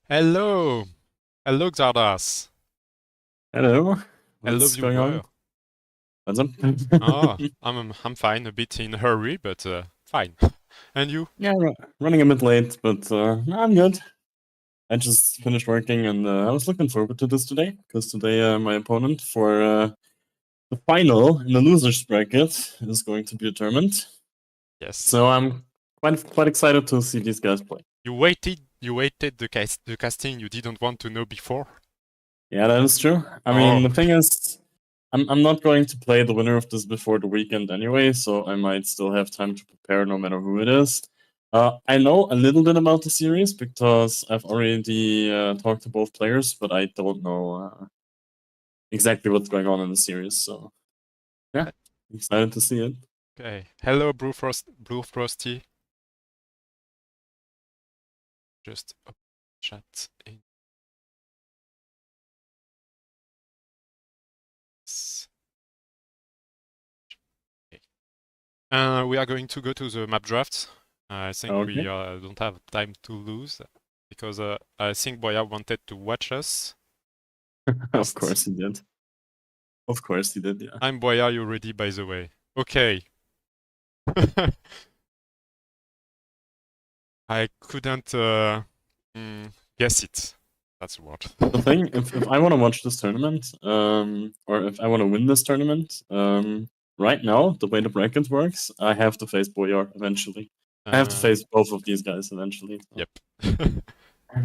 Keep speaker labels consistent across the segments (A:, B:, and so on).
A: Hello! Hello, Xardas!
B: Hello,
A: Hello,
B: what's going
A: viewer.
B: on? What's up?
A: Oh, I'm fine, a bit in a hurry, but fine. And you?
B: Yeah, running a bit late, but I'm good. I just finished working and I was looking forward to this today because today my opponent for the final in the losers bracket is going to be determined.
A: Yes.
B: So I'm quite excited to see these guys play.
A: You waited the casting you didn't want to know before?
B: Yeah, that is true. I mean,
A: Oh,
B: the thing is, I'm not going to play the winner of this before the weekend anyway, so I might still have time to prepare no matter who it is. I know a little bit about the series because I've already talked to both players, but I don't know exactly what's going on in the series. So yeah, excited to see it.
A: okay. Hello, Blue Frosty. Just chat in. Okay. We are going to go to the map draft. I think we
B: Okay.
A: don't have time to lose because I think Boyar wanted to watch us
B: Of
A: first.
B: course he did. Of course he did. Yeah.
A: I'm Boyar, you ready, by the way? Okay. I couldn't guess it. That's a word.
B: The thing, if I want to watch this tournament, or if I want to win this tournament, right now the way the bracket works, I have to face Boyar eventually. I have to
A: uh,
B: face both of these guys eventually. So.
A: yep.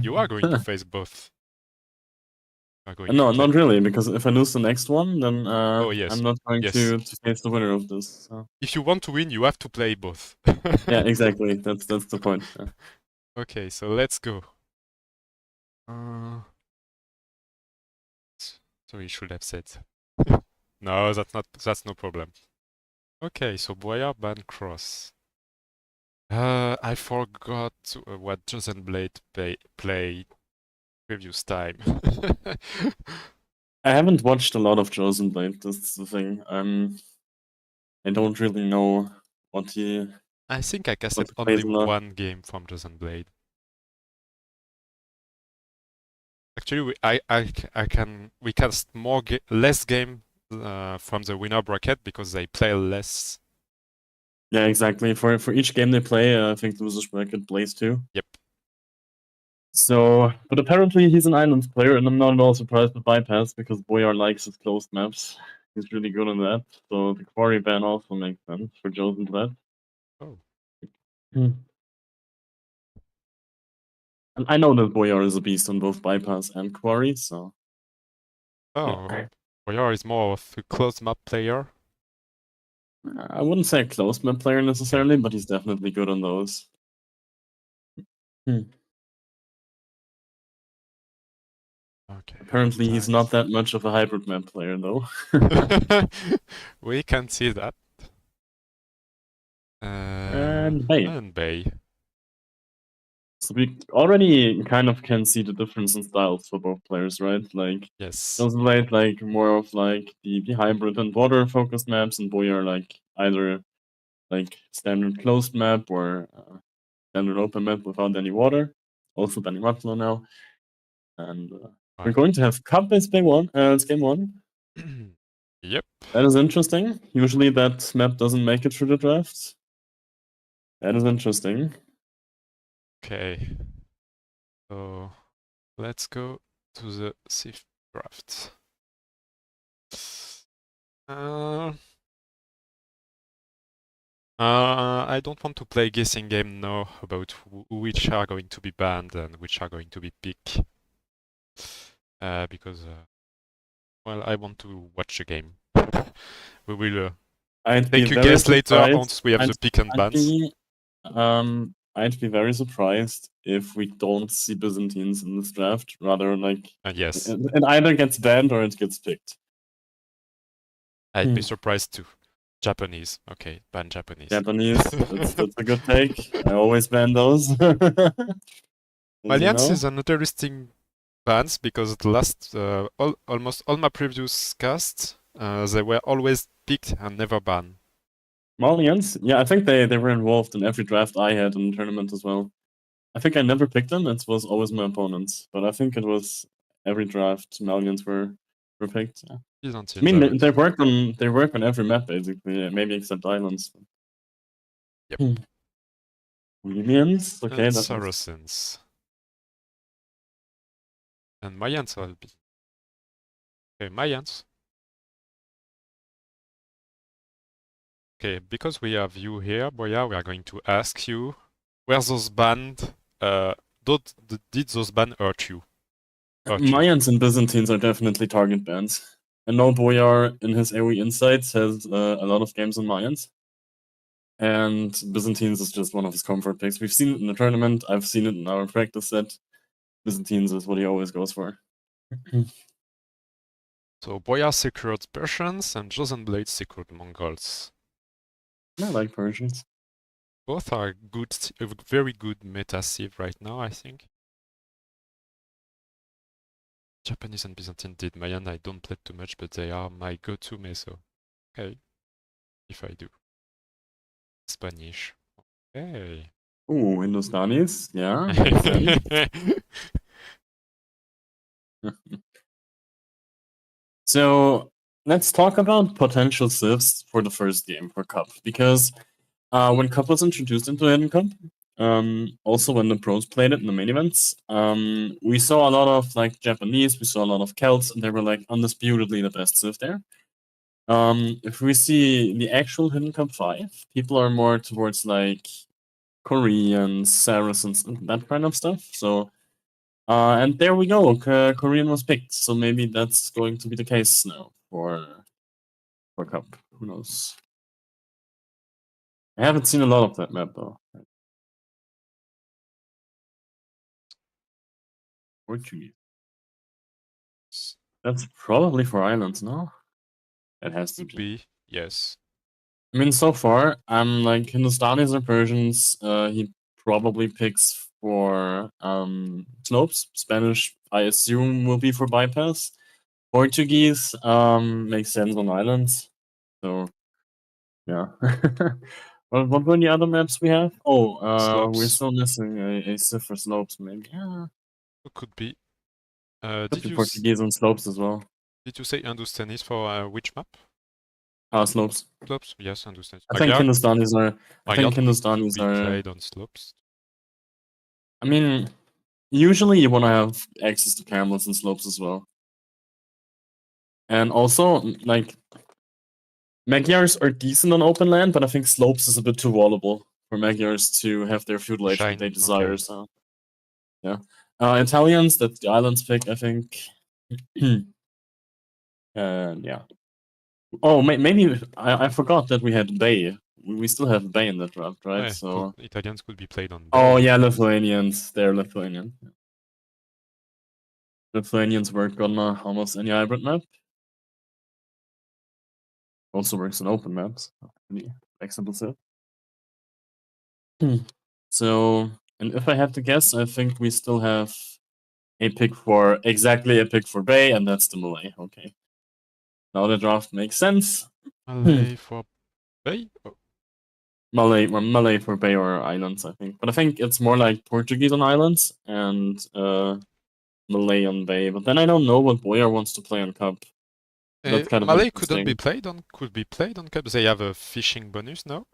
A: You are going to face both. You are going to
B: No,
A: play.
B: not really, because if I lose the next one, then
A: Oh
B: I'm
A: yes,
B: not going
A: yes.
B: to face the winner of this. So.
A: If you want to win, you have to play both.
B: Yeah, exactly. That's the point. Yeah.
A: Okay, so let's go. Uh, so you should have said. No, that's no problem. Okay, so Boyar ban cross. I forgot what Josenblad played previous time.
B: I haven't watched a lot of Josenblad. That's the thing. I don't really know what he
A: I think I
B: what
A: casted
B: he
A: only
B: plays a lot.
A: one game from Josenblad. Actually, we cast less game from the winner bracket because they play less.
B: Yeah, exactly. For each game they play, I think losers bracket plays too.
A: Yep.
B: So, but apparently he's an island player, and I'm not at all surprised with bypass because Boyar likes his closed maps. He's really good on that. So the quarry ban also makes sense for Josenblad.
A: Oh.
B: Hmm. And I know that Boyar is a beast on both bypass and quarry, so
A: Oh.
B: yeah.
A: Boyar is more of a closed map player.
B: I wouldn't say a closed map player
A: Okay.
B: necessarily, but he's definitely good on those. Hmm.
A: Okay.
B: Apparently he's not
A: Tiles.
B: that much of a hybrid map player though.
A: We can see that.
B: And hey.
A: And Bay.
B: So we already kind of can see the difference in styles for both players, right? Like
A: Yes.
B: Joseph played like more of like the hybrid and water focused maps, and Boyar like either like standard closed map or standard open map without any water. Also banning Matlo now, and we're
A: Right.
B: going to have cup as game one. It's game one.
A: Yep.
B: That is interesting. Usually that map doesn't make it through the draft. That is interesting.
A: Okay. So let's go to the Sith draft. Uh, I don't want to play guessing game now about which are going to be banned and which are going to be picked. Because, well, I want to watch the game. We will
B: I'd be
A: take a
B: very
A: guess later
B: surprised.
A: once we have the pick and
B: I'd
A: bans.
B: be I'd be very surprised if we don't see Byzantines in this draft. Rather, like
A: And yes,
B: it either gets banned or it gets picked.
A: I'd be
B: Hmm.
A: surprised too. Japanese. Okay, ban Japanese.
B: Japanese, that's a good take. I always ban those, as you
A: Alliance
B: know.
A: is an interesting bans because the last almost all my previous casts they were always picked and never banned.
B: Malians, yeah, I think they were involved in every draft I had in the tournament as well. I think I never picked them. It was always my opponents. But I think it was every draft Malians were picked. Yeah. I
A: Byzantines,
B: mean,
A: I would.
B: they work on every map basically, maybe except islands.
A: Yep.
B: Hmm. Libyans, okay,
A: And
B: that was
A: Saracens. And Mayans are okay, Mayans. Okay, because we have you here, Boyar, we are going to ask you, were those banned? Did those bans hurt you?
B: Mayans and Byzantines are definitely target bans. I know Boyar in his AoE Insights has a lot of games on Mayans. And Byzantines is just one of his comfort picks. We've seen it in the tournament, I've seen it in our practice set. Byzantines is what he always goes for.
A: So Boyar secured Persians and Josenblad secured Mongols.
B: I like Persians.
A: Both are good, very good meta civ right now, I think. Japanese and Byzantine did Mayan. I don't play too much, but they are my go-to meso. Okay, if I do. Spanish. Okay.
B: Ooh, Hindustanis, yeah, makes sense. So let's talk about potential civs for the first game for Cup, because when Cup was introduced into Hidden Cup, also when the pros played it in the main events, we saw a lot of like Japanese, we saw a lot of Celts, and they were like undisputedly the best civ there. If we see the actual Hidden Cup 5, people are more towards like Koreans, Saracens, and that kind of stuff. So, and there we go. Korean was picked, so maybe that's going to be the case now for Cup. Who knows? I haven't seen a lot of that map though. Portuguese. That's probably for islands, no? It has to
A: Could
B: be.
A: be, yes.
B: I mean, so far, I'm like Hindustanis or Persians. He probably picks for slopes. Spanish, I assume, will be for bypass. Portuguese makes sense on islands. So yeah. What were the other maps we have? Oh, we're
A: Slopes
B: still missing a civ for slopes, maybe. Yeah.
A: could be.
B: Could be Portuguese on slopes as well.
A: Did you say Hindustanis for which map?
B: Slopes.
A: Slopes? Yes, Hindustanis.
B: I think Hindustanis are. I think
A: Magyar could
B: Hindustanis
A: be
B: are.
A: played on slopes.
B: I mean, usually you want to have access to camels and slopes as well. And also, like, Magyars are decent on open land, but I think slopes is a bit too wallable for Magyars to have their feudal age that they
A: Shine,
B: desire.
A: okay.
B: So, yeah. Italians, that's the islands pick, I think. And yeah. Oh, maybe I forgot that we had Bay. We still have Bay in that draft, right? So.
A: Italians could be played on
B: Oh,
A: Bay.
B: yeah, Lithuanians. They're Lithuanian. Lithuanians work on almost any hybrid map. Also works on open maps. Pretty flexible set. So, and if I have to guess, I think we still have a pick for Bay, and that's the Malay. Okay. Now the draft makes sense.
A: Malay for Bay? Oh,
B: Malay for Bay or islands, I think. But I think it's more like Portuguese on islands and Malay on Bay. But then I don't know what Boyar wants to play on Cup. That's kind of
A: Malay could be
B: interesting.
A: played on Cup. They have a fishing bonus now.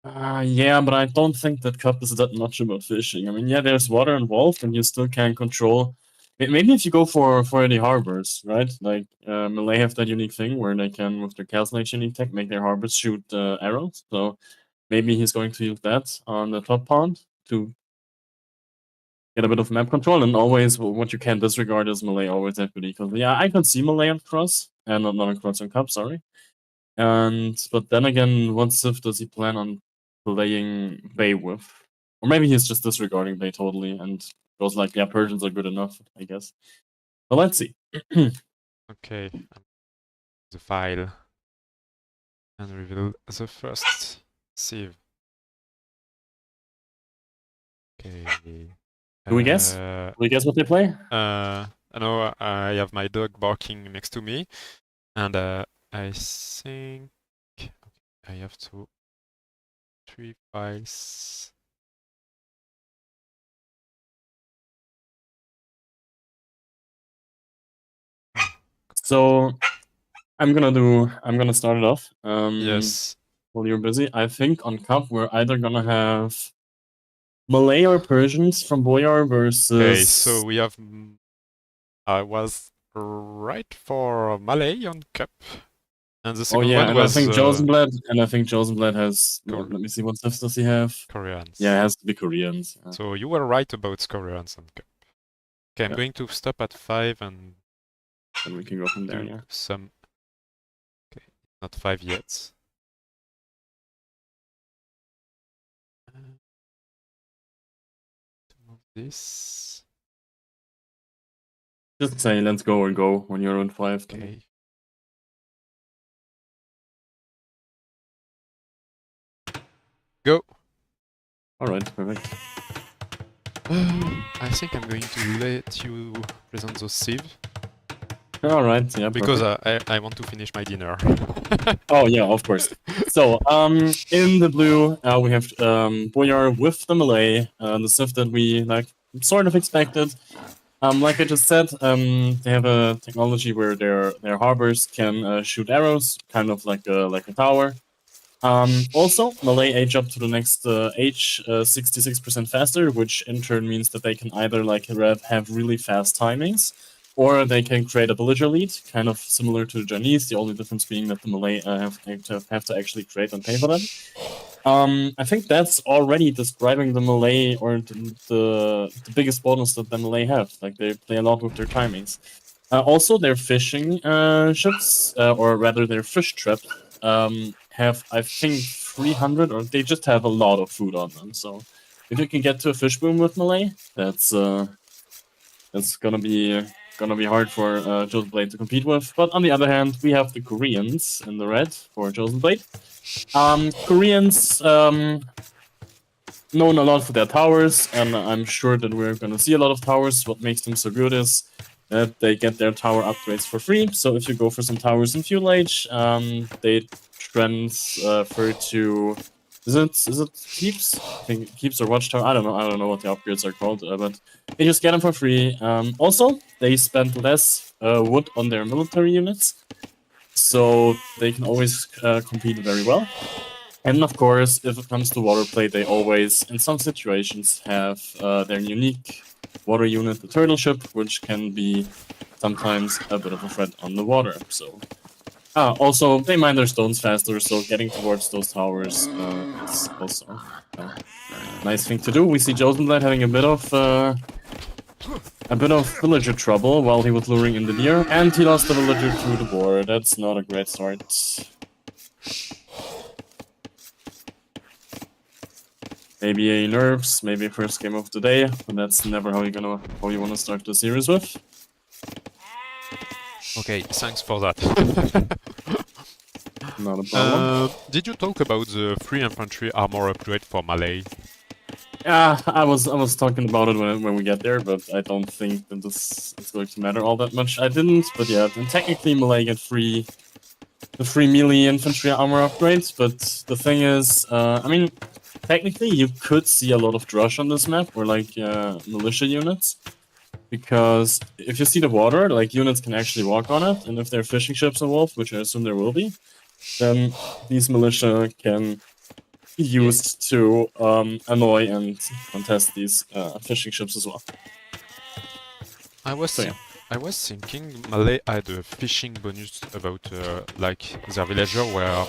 B: Yeah, but I don't think that Cup is that much about fishing. I mean, yeah, there's water involved, and you still can control. Maybe if you go for the harbors, right? Like Malay have that unique thing where they can, with their Calcinate unique tech, make their harbors shoot arrows. So maybe he's going to use that on the top pond to get a bit of map control. And always, what you can't disregard is Malay always equity. Because yeah, I could see Malay on cross, and not on cross on Cup. Sorry. But then again, what civ does he plan on playing Bay with? Or maybe he's just disregarding Bay totally and goes like, yeah, Persians are good enough, I guess. But let's see.
A: Okay, the file and reveal the first sieve. Okay.
B: Do we guess? Do we guess what they play?
A: I know I have my dog barking next to me, and I think I have 3 files.
B: So I'm gonna start it off.
A: Yes.
B: While you're busy, I think on cup we're either gonna have Malay or Persians from Boyar versus.
A: Okay, so we have. I was right for Malay on cup, and the
B: Oh
A: second
B: yeah,
A: one
B: and I
A: was
B: think Josenblad has.
A: Cor
B: Let me see, what stuff does he have?
A: Koreans.
B: Yeah, it has to be Koreans. Yeah.
A: So you were right about Koreans on cup. Okay, I'm
B: Yeah.
A: going to stop at 5 and
B: Then we can go from there.
A: do
B: Yeah.
A: some. Okay, not 5 yet. To move this.
B: Just say let's go or go when you're on 5. Then.
A: Okay. Go.
B: All right, perfect.
A: I think I'm going to let you present those sieves.
B: All right, yeah,
A: Because
B: perfect.
A: I want to finish my dinner.
B: Oh yeah, of course. So in the blue we have Boyar with the Malay, the stuff that we like sort of expected. Like I just said, they have a technology where their harbors can shoot arrows, kind of like a tower. Also, Malay age up to the next age 66% faster, which in turn means that they can either like have really fast timings, or they can create a villager lead, kind of similar to the Chinese. The only difference being that the Malay have to actually create and pay for them. I think that's already describing the Malay or the biggest bonus that the Malay have. Like they play a lot with their timings. Also, their fishing ships, or rather their fish trap, have I think 300, or they just have a lot of food on them. So if you can get to a fish boom with Malay, that's gonna be hard for Josenblad to compete with. But on the other hand, we have the Koreans in the red for Josenblad. Koreans known a lot for their towers, and I'm sure that we're gonna see a lot of towers. What makes them so good is that they get their tower upgrades for free. So if you go for some towers in Fuel Age, they transfer to is it keeps? I think keeps or watchtower. I don't know what the upgrades are called, but they just get them for free. Also, they spend less wood on their military units, so they can always compete very well. And of course, if it comes to water play, they always, in some situations, have their unique water unit, the turtle ship, which can be sometimes a bit of a threat on the water. So, also they mine their stones faster, so getting towards those towers is also a nice thing to do. We see Josenblad having a bit of villager trouble while he was luring in the deer, and he lost the villager to the boar. That's not a great start. Maybe a nerves, maybe a first game of the day, but that's never how you want to start the series with.
A: Okay, thanks for that.
B: Not a problem.
A: Did you talk about the free infantry armor upgrade for Malay?
B: Yeah, I was talking about it when we get there, but I don't think that this is going to matter all that much. I didn't, but yeah, then technically Malay get the free melee infantry armor upgrades, but the thing is, I mean, technically you could see a lot of drush on this map, or like militia units, because if you see the water, like units can actually walk on it, and if there are fishing ships involved, which I assume there will be, then these militia can be used to annoy and contest these fishing ships as well.
A: I was
B: So yeah.
A: I was thinking Malay had a fishing bonus about like their villager were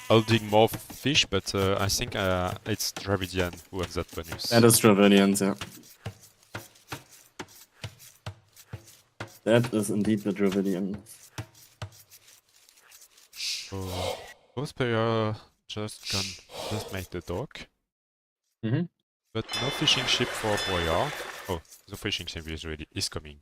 A: holding more fish, but I think it's Dravidian who has that bonus.
B: That is Dravidians, yeah. That is indeed the Dravidian.
A: So both players just made the dock. But no fishing ship for Boyar. Oh, the fishing ship is coming.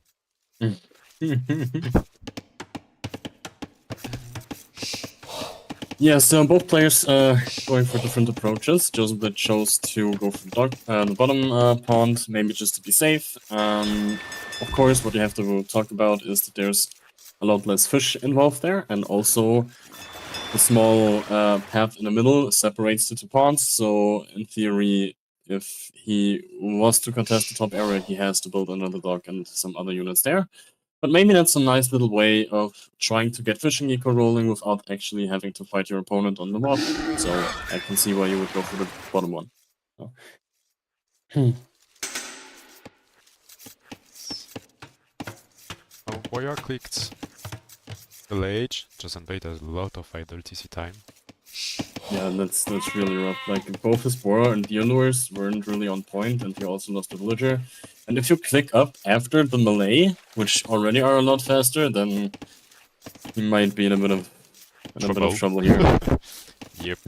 B: Yeah, so both players going for different approaches. Josenblad chose to go for the bottom pond, maybe just to be safe. Of course, what you have to talk about is that there's a lot less fish involved there, and also the small path in the middle separates the two ponds. So in theory, if he was to contest the top area, he has to build another dock and some other units there. But maybe that's a nice little way of trying to get fishing eco rolling without actually having to fight your opponent on the mob. So I can see why you would go for the bottom one. So.
A: Oh, Boyar clicked the age. Josenblad has a lot of idle TC time.
B: Yeah, that's really rough. Like, both his Boyar and the Allures weren't really on point, and he also lost the villager. And if you click up after the melee, which already are a lot faster, then he might be in a bit of trouble here.
A: Yep.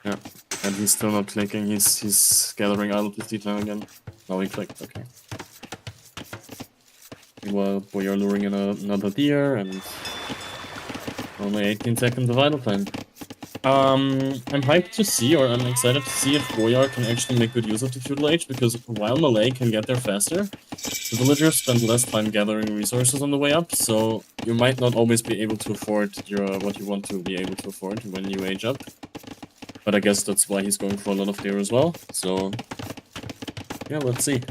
B: Yeah, and he's still not clicking. He's gathering idle TC time again. Now he clicked. Okay. Meanwhile, Boyar luring in another deer, and only 18 seconds of idle time. I'm hyped to see, or I'm excited to see if Boyar can actually make good use of the feudal age, because while melee can get there faster, the villagers spend less time gathering resources on the way up, so you might not always be able to afford what you want to be able to afford when you age up. But I guess that's why he's going for a lot of deer as well, so yeah, let's see.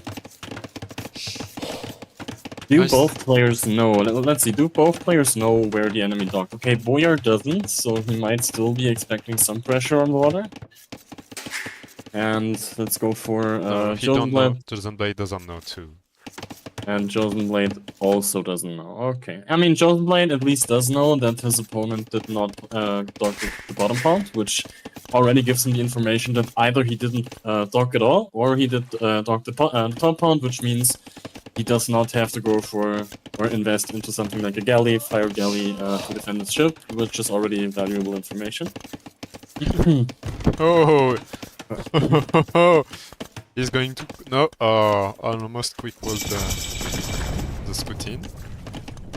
B: Do both players know? Let's see. Do both players know where the enemy docked? Okay, Boyar doesn't, so he might still be expecting some pressure on the water. And let's go for Josenblad.
A: Josenblad doesn't know too.
B: And Josenblad also doesn't know. Okay. I mean, Josenblad at least does know that his opponent did not dock the bottom pond, which already gives him the information that either he didn't dock at all, or he did dock the top pond, which means he does not have to go for or invest into something like a galley, fire galley, to defend his ship, which is already valuable information.
A: Oh! He's going to... No! Almost quick was the scooting.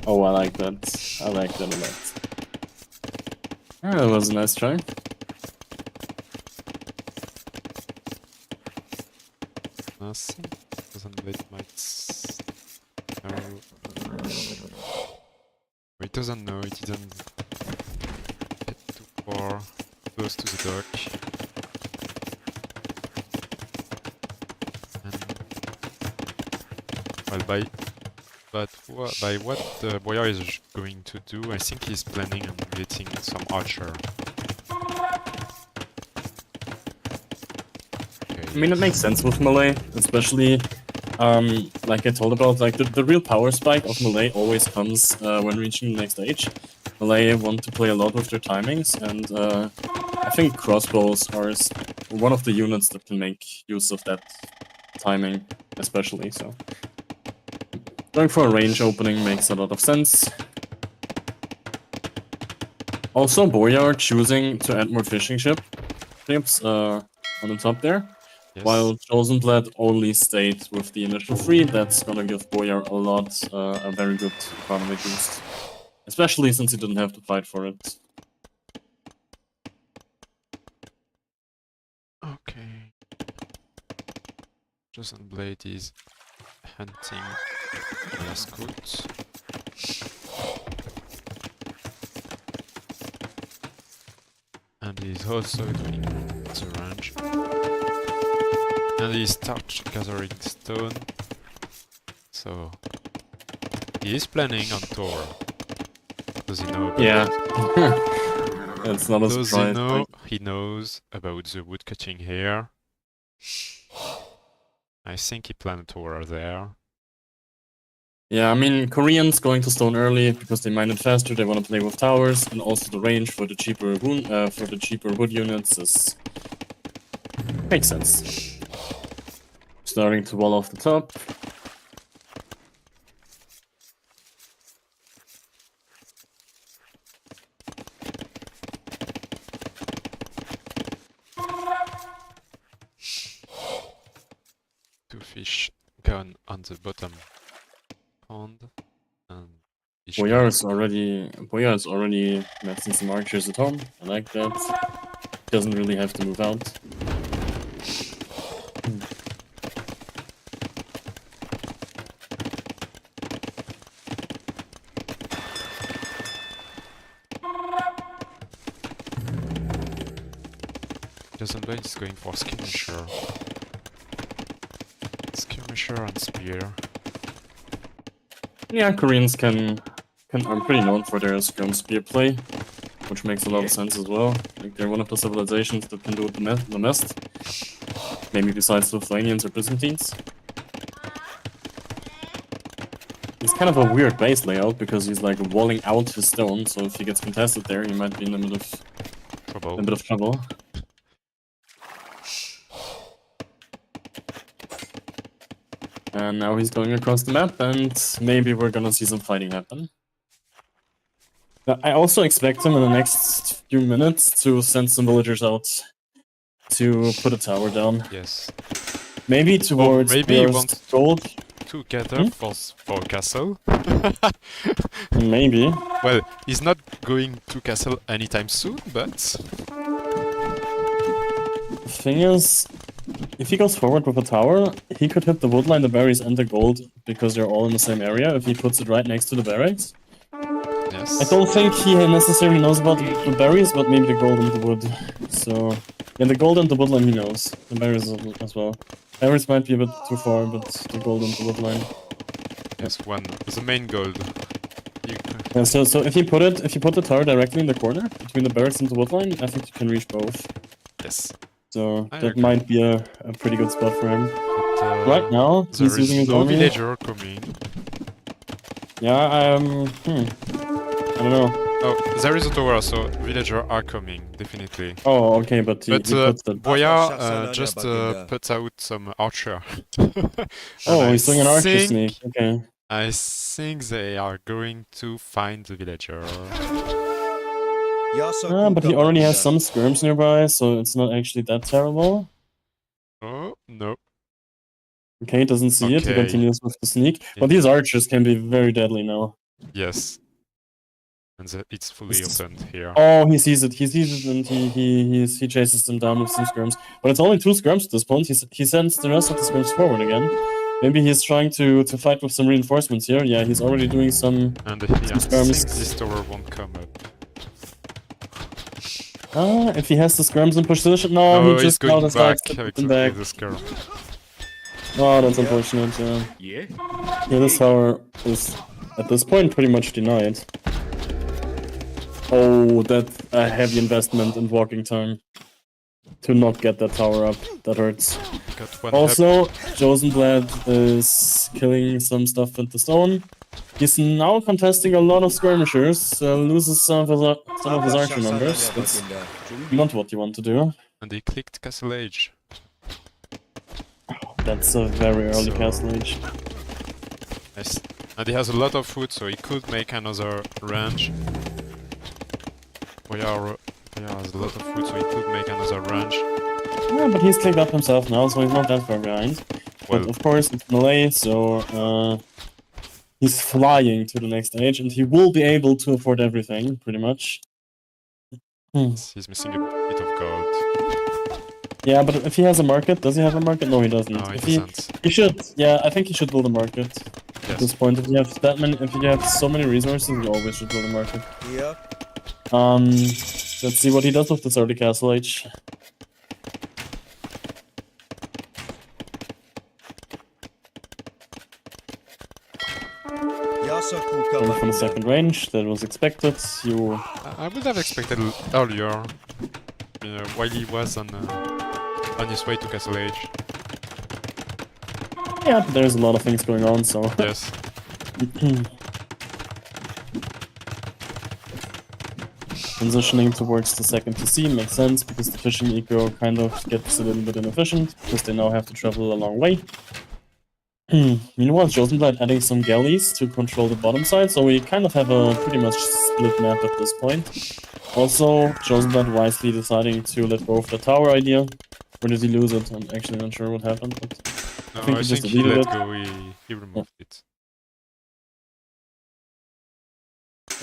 B: Oh, I like that. I like that a lot. That was a nice try.
A: Nothing. Josenblad might... No. He doesn't know, he didn't get too far close to the dock. And, well, by what Boyar is going to do, I think he's planning on getting some archer. Okay,
B: I mean, it makes sense with melee, especially like I told about, like the real power spike of melee always comes when reaching the next stage. Melee want to play a lot with their timings, and I think crossbows are one of the units that can make use of that timing, especially. So going for a range opening makes a lot of sense. Also, Boyar choosing to add more fishing ships on the top there. Yes. While Josenblad only stayed with the initial 3, that's gonna give Boyar a lot, a very good economy boost. Especially since he didn't have to fight for it.
A: Okay. Josenblad is hunting a scout. And he's also doing the range. And he starts gathering stone, so he is planning on tower. Does he know about
B: it? That's not a surprise.
A: Does he know? He knows about the woodcutting here. I think he planned a tower there.
B: Yeah, I mean, Koreans going to stone early because they mine it faster. They want to play with towers, and also the range for the cheaper wood units is makes sense. Starting to wall off the top.
A: Two fish gone on the bottom pond, and
B: Boyar is already nesting some archers at home. I like that. Doesn't really have to move out.
A: Josenblad is going for skirmisher and spear.
B: Yeah, Koreans are pretty known for their scrum spear play, which makes a lot of sense as well. Like they're one of the civilizations that can do it the best. Maybe besides Lithuanians or Byzantines. It's kind of a weird base layout because he's like walling out his stone, so if he gets contested there, he might be in a bit of trouble. And now he's going across the map, and maybe we're gonna see some fighting happen. I also expect him in the next few minutes to send some villagers out to put a tower down.
A: Yes.
B: Maybe towards
A: maybe he
B: Boyar's
A: wants
B: gold.
A: together for castle.
B: Maybe.
A: Well, he's not going to castle anytime soon, but
B: The thing is, if he goes forward with a tower, he could hit the woodline, the berries, and the gold because they're all in the same area if he puts it right next to the barracks.
A: yes.
B: I don't think he necessarily knows about the berries, but maybe the gold and the wood. So, yeah, the gold and the woodline he knows. The berries as well. Berries might be a bit too far, but the gold and the woodline.
A: Yes, one. The main gold.
B: Yeah, so if you put the tower directly in the corner between the barracks and the woodline, I think you can reach both.
A: Yes.
B: So
A: I
B: that
A: agree.
B: might be a pretty good spot for him.
A: But,
B: Right now, he's using his
A: no
B: army.
A: villager coming.
B: Yeah, I don't know.
A: Oh, there is a tower, so villagers are coming, definitely.
B: Oh, okay, but he puts the...
A: Boyar just puts out some archer.
B: Oh,
A: And
B: he's doing an archer
A: think-
B: sneak. Okay.
A: I think they are going to find the villager.
B: But he already has some skirms nearby, so it's not actually that terrible.
A: Oh, no.
B: Okay, he doesn't see it. He
A: Okay.
B: continues with the sneak. But these archers can be very deadly now.
A: Yes. And it's fully opened here.
B: Oh, he sees it. He sees it, and he chases them down with some skirms. But it's only 2 skirms at this point. He sends the rest of the skirms forward again. Maybe he's trying to fight with some reinforcements here. Yeah, he's already doing some...
A: And yeah, I think
B: skirms.
A: this tower won't come up.
B: If he has the skirms in position... No, he
A: he's
B: just
A: going
B: now decides
A: back
B: to put
A: with
B: them back.
A: the skirm.
B: Oh, that's unfortunate, yeah. Yeah, this tower is, at this point, pretty much denied. Oh, that's a heavy investment in walking time. To not get that tower up. That hurts.
A: Got one
B: Also, Josenblad is killing some stuff with the stone. He's now contesting a lot of skirmishers, loses some of his archer numbers. That's not what you want to do.
A: And he clicked Castle Age.
B: That's a very early
A: So-
B: castle age.
A: Yes. And he has a lot of food, so he could make another range. Boyar has a lot of food, so he could make another range.
B: Yeah, but he's clicked up himself now, so he's not that far behind.
A: Well,
B: But of course, it's melee, so he's flying to the next stage, and he will be able to afford everything, pretty much.
A: he's missing a bit of gold.
B: Yeah, but if he has a market, does he have a market? No, he doesn't.
A: No, he
B: If
A: doesn't.
B: he should, yeah, I think he should build a market. At this
A: Yes.
B: point, if you have if you have so many resources, you always should build a market.
C: Yeah.
B: Let's see what he does with this early castle age. Going from the second range, that was expected.
A: I would have expected earlier, while he was on his way to Castle Age.
B: Yeah, but there's a lot of things going on, so...
A: Yes.
B: Transitioning towards the second TC makes sense, because the fishing eco kind of gets a little bit inefficient, because they now have to travel a long way. Meanwhile, Josenblad adding some galleys to control the bottom side, so we kind of have a pretty much split map at this point. Also, Josenblad wisely deciding to let go of the tower idea. Or did he lose it? I'm actually not sure what happened, but...
A: No,
B: think
A: I
B: he just
A: think he
B: deleted
A: let
B: it.
A: go, he removed it.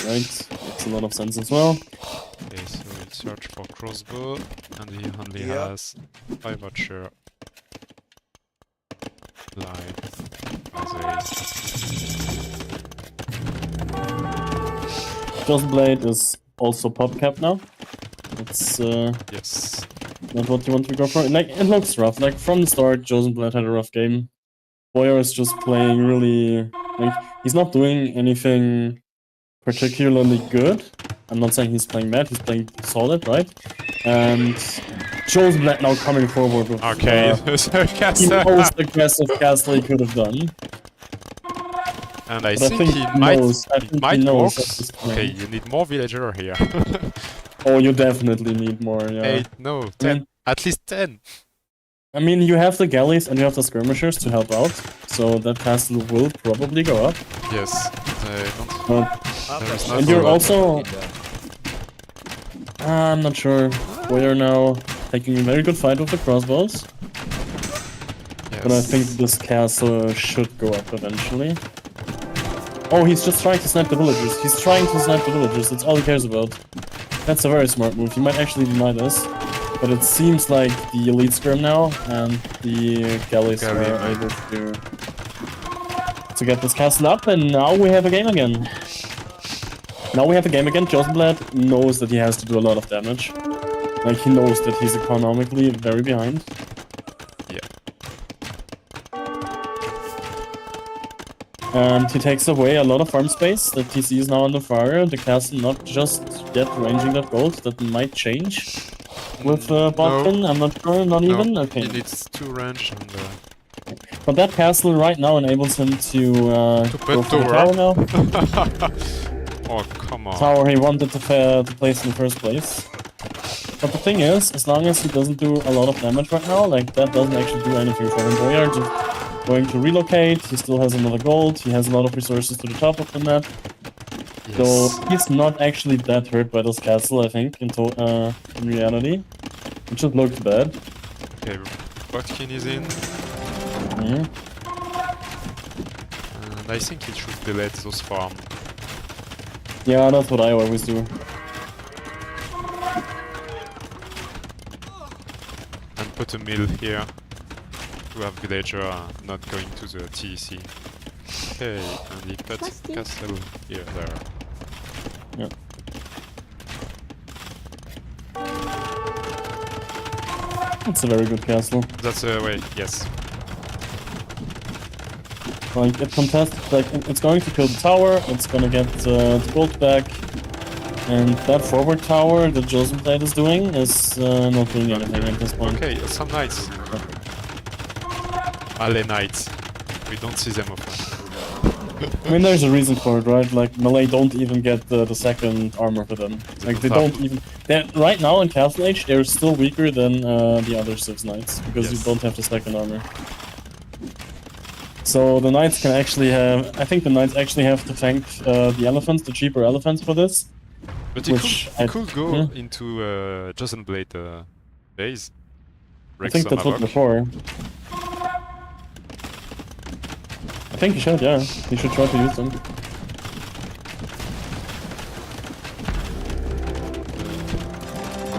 B: Right, makes a lot of sense as well.
A: Okay, so he'll search for crossbow, and he only
C: Yeah.
A: has 5 archer. Light.
B: Josenblade is also pop cap now. It's
A: Yes.
B: not what you want to go for. Like, it looks rough. Like, from the start, Josenblad had a rough game. Boyar is just playing really... Like, He's not doing anything particularly good. I'm not saying he's playing bad, he's playing solid, right? And Josenblad now coming forward with
A: Okay,
B: the most aggressive castle he could have done.
A: and I
B: But I
A: think
B: think
A: he
B: he
A: might,
B: knows. I
A: it
B: think he
A: might
B: knows
A: work.
B: at this
A: Okay,
B: point.
A: you need more villager here.
B: Oh, you definitely need more, yeah.
A: 8, no, 10,
B: I mean,
A: at least 10.
B: I mean, you have the galleys and you have the skirmishers to help out, so that castle will probably go up.
A: Yes, they don't.
B: But,
A: There is not
B: and
A: a
B: you're
A: lot.
B: also... I'm not sure. We are now taking a very good fight with the crossbows.
A: Yes.
B: But I think this castle should go up eventually. Oh, he's just trying to snipe the villagers. He's trying to snipe the villagers. That's all he cares about. That's a very smart move. He might actually deny this. But it seems like the elite skirm now and the galleys are able to get this castle up. And now we have a game again. Josenblad knows that he has to do a lot of damage. Like, he knows that he's economically very behind.
A: Yeah.
B: And he takes away a lot of farm space that he sees now under fire. The castle not just yet ranging that gold. That might change with Botkin.
A: No.
B: I'm not sure, not
A: No,
B: even? Okay.
A: he needs 2 range and
B: But that castle right now enables him to go for the tower now.
A: Oh, come on.
B: Tower he wanted to place in the first place. But the thing is, as long as he doesn't do a lot of damage right now, like, that doesn't actually do anything for him. Boyar just going to relocate, he still has another gold, he has a lot of resources to the top of the map.
A: Yes.
B: So he's not actually that hurt by this castle, I think, in reality. It just looked bad.
A: Okay, Botkin is in.
B: Mm.
A: And I think it should delete those farm.
B: Yeah, that's what I always do.
A: And put a mill here to have villager not going to the TEC. Okay, and he put castle here, there.
B: Yeah. That's a very good castle.
A: That's a way, yes.
B: Like, it contests, like, it's going to kill the tower, it's gonna get the gold back, and that forward tower that Josenblad is doing is not doing anything at this point.
A: Okay, some knights. Alley knights. We don't see them often.
B: I mean, there's a reason for it, right? Like, melee don't even get the second armor for them. Like, they don't even... Right now in Castle Age, they're still weaker than the other Civ Knights, because you don't have the second armor. So the Knights can actually have... I think the Knights actually have to tank the elephants, the cheaper elephants for this.
A: But he could go into Josenblade base.
B: I think that's what before. I think he should, yeah. He should try to use them.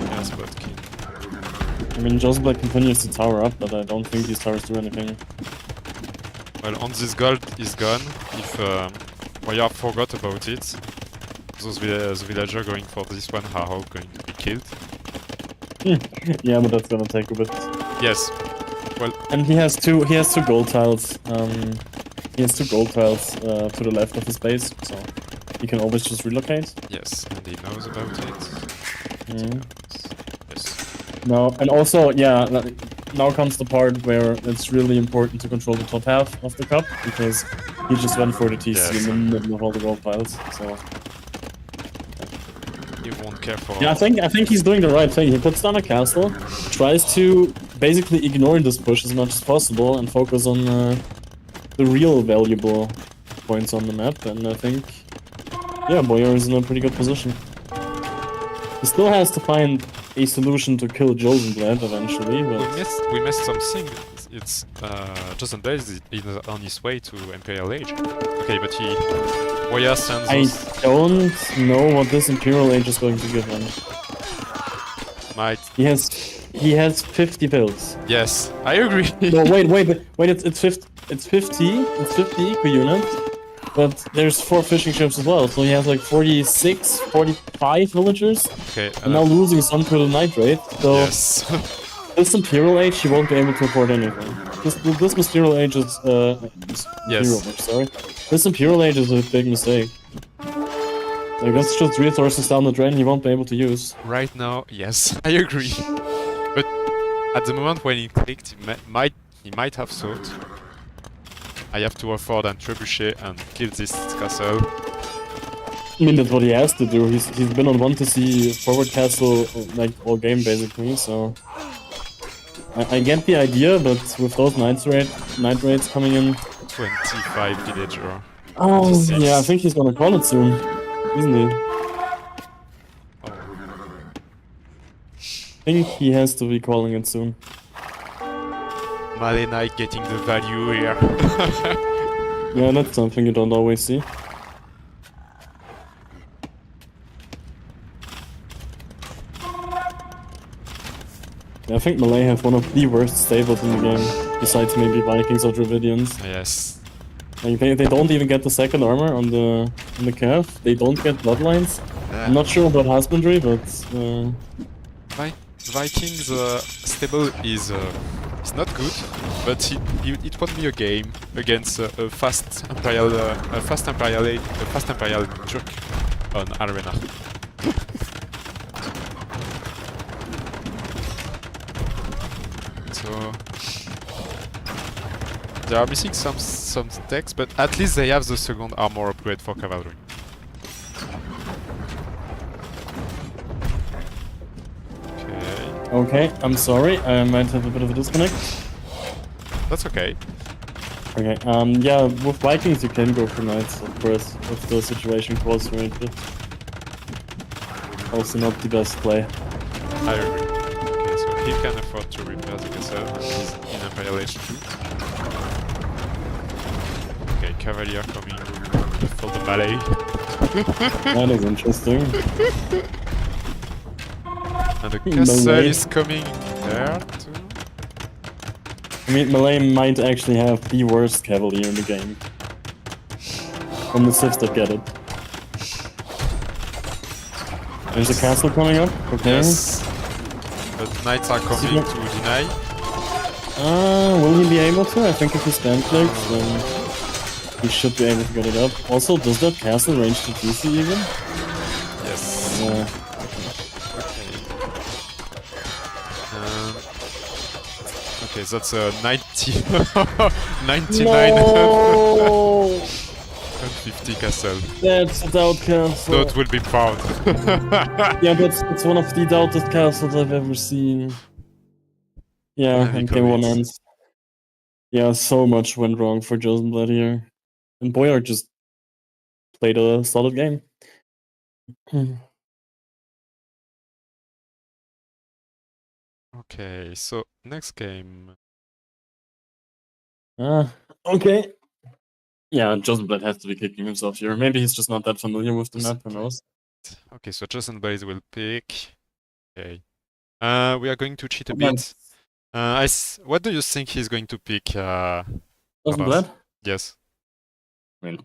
A: Yes, but
B: I mean, Josenblad continues to tower up, but I don't think these towers do anything.
A: well, on this gold is gone. If Boyar forgot about it, those the villager going for this one are all going to be killed.
B: Yeah, but that's gonna take a bit.
A: Yes. Well,
B: and he has two gold tiles. He has 2 gold tiles to the left of his base, so he can always just relocate.
A: yes, and he knows about it.
B: Mm.
A: Yes.
B: No, and also, yeah, now comes the part where it's really important to control the top half of the cup, because he just went for the TC in the middle of all the gold piles, so...
A: He won't care for...
B: Yeah, I think he's doing the right thing. He puts down a castle, tries to basically ignore this push as much as possible, and focus on the real valuable points on the map, and I think, yeah, Boyar is in a pretty good position. He still has to find a solution to kill Josenblad eventually, but...
A: We missed something. It's Josenblad is on his way to Imperial Age. Okay, but Boyar sends
B: I don't know what this Imperial Age is going to give him.
A: Might...
B: He has 50 builds.
A: Yes, I agree.
B: No, wait, it's 50 eco units, but there's 4 fishing ships as well, so he has like 45 villagers.
A: Okay,
B: and now losing some to the night raid, so
A: yes.
B: This Imperial Age, he won't be able to afford anything. This Mysterial Age is Imperial Age, sorry. This Imperial Age is a big mistake. Like that's just resources down the drain he won't be able to use.
A: Right now, yes, I agree. But at the moment when he clicked, he might have thought, I have to afford and trebuchet and kill this castle.
B: I mean, that's what he has to do. He's been on 1-to-C forward castle like all game basically. So I get the idea, but with those night raids coming in,
A: 25 villager.
B: oh
A: 26.
B: yeah, I think he's gonna call it soon, isn't he?
A: Oh.
B: I think he has to be calling it soon.
A: Malena getting the value here.
B: Yeah, that's something you don't always see. Yeah, I think Malay have one of the worst stables in the game, besides maybe Vikings or Dravidians.
A: Yes.
B: Like they don't even get the second armor on the calf. They don't get bloodlines. I'm not sure about husbandry, but
A: Vikings stable is not good, but it won me a game against a fast imperial Turk on Arena. So they are missing some techs, but at least they have the second armor upgrade for cavalry.
B: okay, I'm sorry, I might have a bit of a disconnect.
A: That's okay.
B: Okay, yeah, with Vikings you can go for knights, of course, if the situation calls for it, but also not the best play.
A: I agree. Okay, so he can afford to repair the castle. He's in Imperial Age 2. Okay, Cavalier coming for the melee.
B: That is interesting.
A: And the castle is coming there too.
B: I mean, Malay might actually have the worst cavalier in the game. From the Siths that get it. There's a castle coming up, okay.
A: Yes. But knights are coming to deny.
B: Will he be able to? I think if he stand clicks, then he should be able to get it up. Also, does that castle range to TC even?
A: Yes.
B: Yeah.
A: Okay, that's a 99
B: No!
A: 50 castle.
B: That's a doubt castle.
A: That will be proud.
B: Yeah, that's one of the doubted castles I've ever seen. Yeah, and game one ends. Yeah, so much went wrong for Josenblad here. And Boyar just played a solid game.
A: Okay, so next game.
B: Okay. Yeah, Josenblad has to be kicking himself here. Maybe he's just not that familiar with the map, who knows?
A: Okay, so Josenblad will pick. Okay. We are going to cheat a bit. What do you think he's going to pick?
B: Josenblad?
A: Yes.
B: I mean,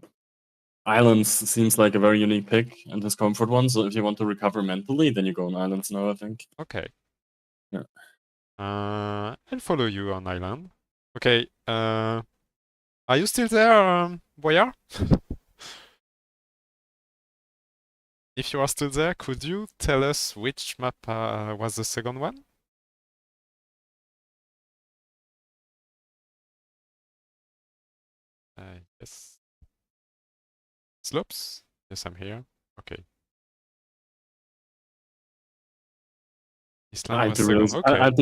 B: Islands seems like a very unique pick and his comfort one, so if you want to recover mentally, then you go on Islands now, I think.
A: Okay.
B: Yeah.
A: I'll follow you on Island. Okay, are you still there, Boyar? If you are still there, could you tell us which map was the second one? Yes. Slopes? Yes, I'm here. Okay. Islam was second. Okay.
B: I'd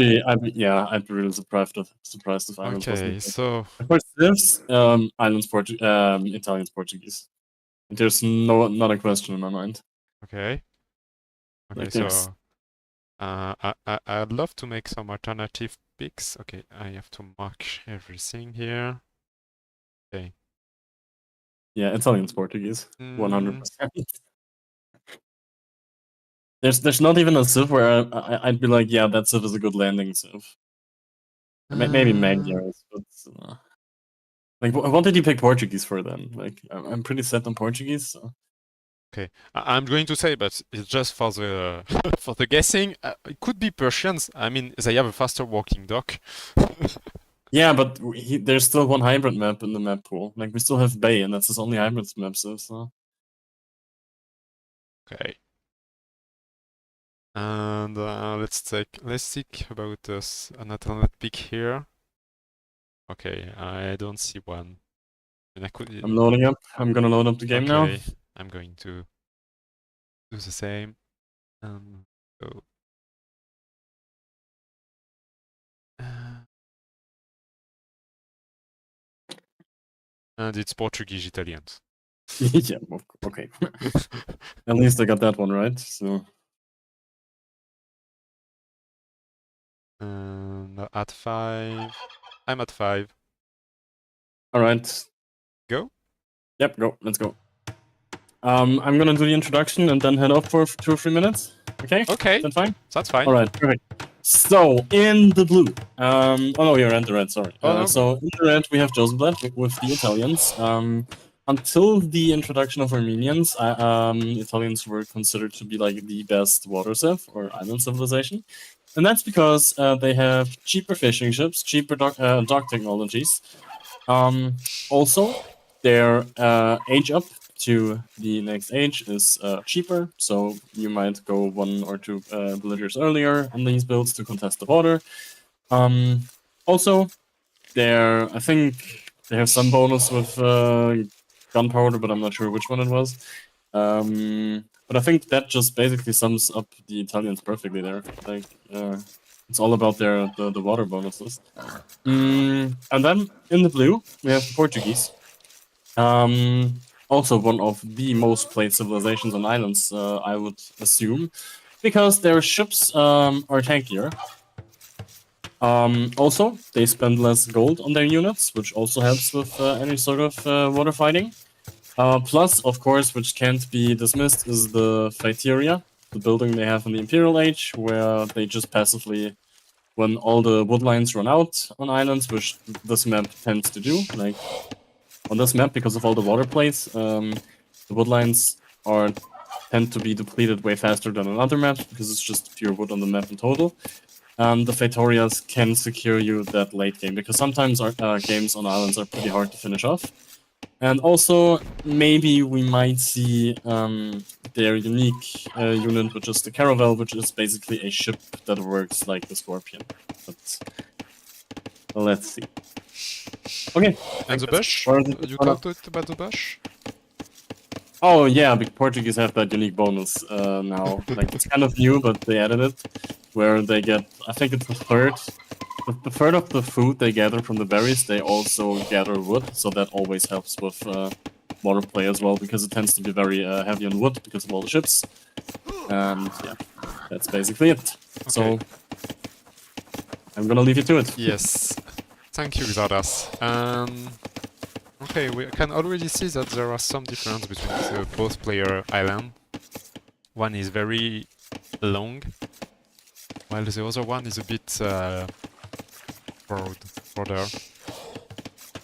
B: be really surprised if Islands wasn't.
A: Okay, so
B: of course, Siths, Islands, Italians, Portuguese. There's not a question in my mind.
A: okay. Okay,
B: Like,
A: so I'd love to make some alternative picks. Okay, I have to mark everything here. Okay.
B: Yeah, Italians, Portuguese, 100%. There's not even a Civ where I'd be like, yeah, that Civ is a good landing Civ. Maybe Magyar is, but like, what did you pick Portuguese for then? Like, I'm pretty set on Portuguese. So.
A: Okay, I'm going to say, but it's just for the for the guessing. It could be Persians. I mean, they have a faster walking dock.
B: Yeah, but there's still one hybrid map in the map pool. Like, we still have Bay, and that's his only hybrid map, so.
A: Okay. And let's think about an alternate pick here. Okay, I don't see one. And I could.
B: I'm loading up. I'm gonna load up the game now.
A: Okay, I'm going to do the same. Go. And it's Portuguese Italians.
B: Yeah, okay. At least I got that one right, so.
A: And at 5. I'm at 5.
B: Alright.
A: Go?
B: Yep, go. Let's go. I'm gonna do the introduction and then head off for 2 or 3 minutes. Okay?
A: Okay.
B: Is that fine?
A: That's fine.
B: Alright, perfect. So, in the blue. Oh no, you're in the red, sorry.
A: Oh, no.
B: So, in the red, we have Josenblad with the Italians. Until the introduction of Armenians, Italians were considered to be like the best water civ or island civilization. And that's because they have cheaper fishing ships, cheaper dock technologies. Also, their age up to the next age is cheaper, so you might go 1 or 2 villagers earlier on these builds to contest the border. Also, I think they have some bonus with gunpowder, but I'm not sure which one it was. But I think that just basically sums up the Italians perfectly there. Like, it's all about the water bonuses. And then in the blue, we have the Portuguese. Also one of the most played civilizations on islands, I would assume, because their ships are tankier. Also, they spend less gold on their units, which also helps with any sort of water fighting. Plus, of course, which can't be dismissed, is the Phyteria, the building they have in the Imperial Age, where they just passively, when all the wood lines run out on islands, which this map tends to do, like on this map, because of all the water plays, the wood lines tend to be depleted way faster than on other maps, because it's just pure wood on the map in total. The Phyterias can secure you that late game, because sometimes our games on islands are pretty hard to finish off. And also, maybe we might see their unique unit, which is the Caravel, which is basically a ship that works like the Scorpion. But let's see. Okay.
A: And the bush? You talked about the bush?
B: Oh yeah, the Portuguese have that unique bonus now. Like, it's kind of new, but they added it, where they get, I think it's the third of the food they gather from the berries, they also gather wood, so that always helps with water play as well, because it tends to be very heavy on wood because of all the ships. And yeah, that's basically it. Okay. So, I'm gonna leave you to it.
A: Yes. Thank you, Xardas. Okay, we can already see that there are some difference between the both player island. One is very long, while the other one is a bit broader.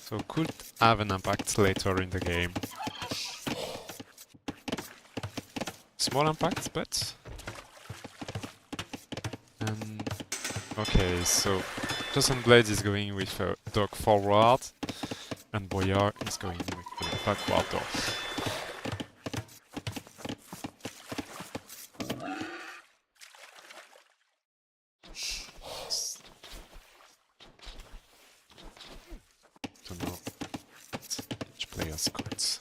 A: So could have an impact later in the game. Small impact, but... okay, so Josenblad is going with a dock forward, and Boyar is going with a backward dock. To know each player's codes.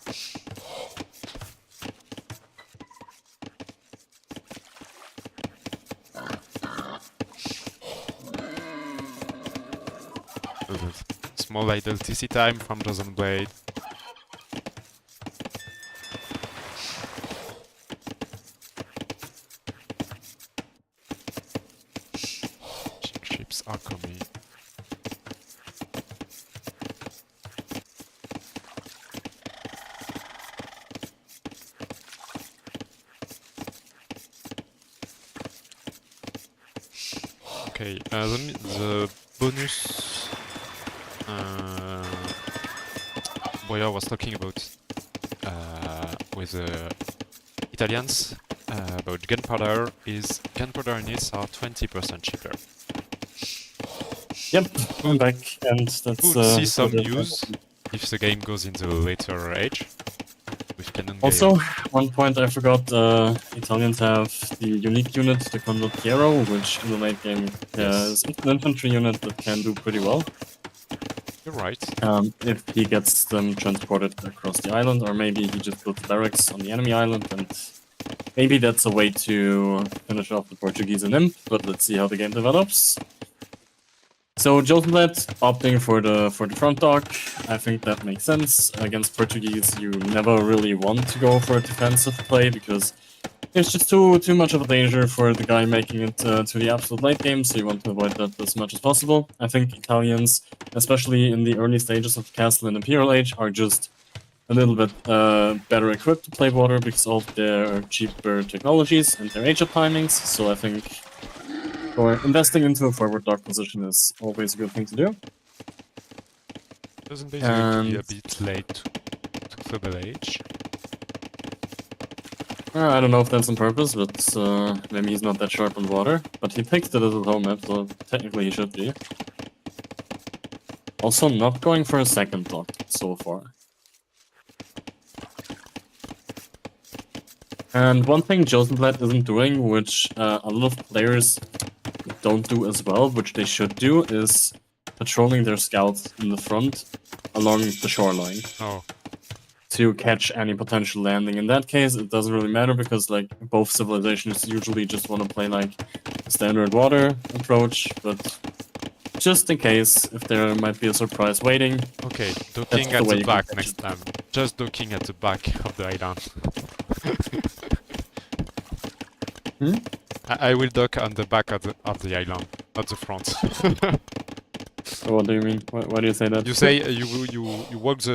A: Small idle TC time from Josenblad. Ships are coming. Okay, the bonus Boyar was talking about with the Italians about gunpowder is gunpowder units are 20% cheaper.
B: Yep, I'm back, and that's
A: We'll see some
B: what it
A: news
B: is.
A: if the game goes into the later age with cannon
B: Also,
A: gale.
B: one point I forgot, Italians have the unique unit, the Condottiero, which in the late game is an infantry unit that can do pretty well.
A: You're right.
B: If he gets them transported across the island, or maybe he just builds barracks on the enemy island, and maybe that's a way to finish off the Portuguese in Imp, but let's see how the game develops. So Josenblad opting for the front dock, I think that makes sense. Against Portuguese, you never really want to go for a defensive play because it's just too much of a danger for the guy making it to the absolute late game, so you want to avoid that as much as possible. I think Italians, especially in the early stages of Castle and Imperial Age, are just a little bit better equipped to play water because of their cheaper technologies and their age-up timings, so I think investing into a forward dock position is always a good thing to do.
A: Doesn't basically be a bit late to Fable Age.
B: I don't know if that's on purpose, but maybe he's not that sharp on water. But he picked the little home map, so technically he should be. Also not going for a second dock so far. And one thing Josenblad isn't doing, which a lot of players don't do as well, which they should do, is patrolling their scouts in the front along the shoreline.
A: Oh.
B: To catch any potential landing. In that case, it doesn't really matter because like both civilizations usually just want to play like a standard water approach, but just in case, if there might be a surprise waiting.
A: Okay, docking at the back next
B: it.
A: time. Just docking at the back of the island. I will dock on the back of the island, not the front.
B: What do you mean? Why do you say that?
A: You say you walk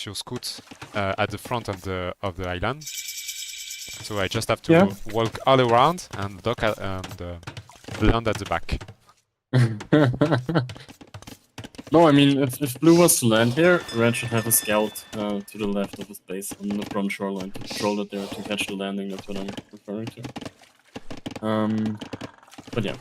A: your scoot at the front of the island. So I just have to walk all around and dock and land at the back.
B: No, I mean if Blue was to land here, Red should have a scout to the left of his base on the front shoreline to control it there to catch the landing. That's what I'm referring to. But yeah.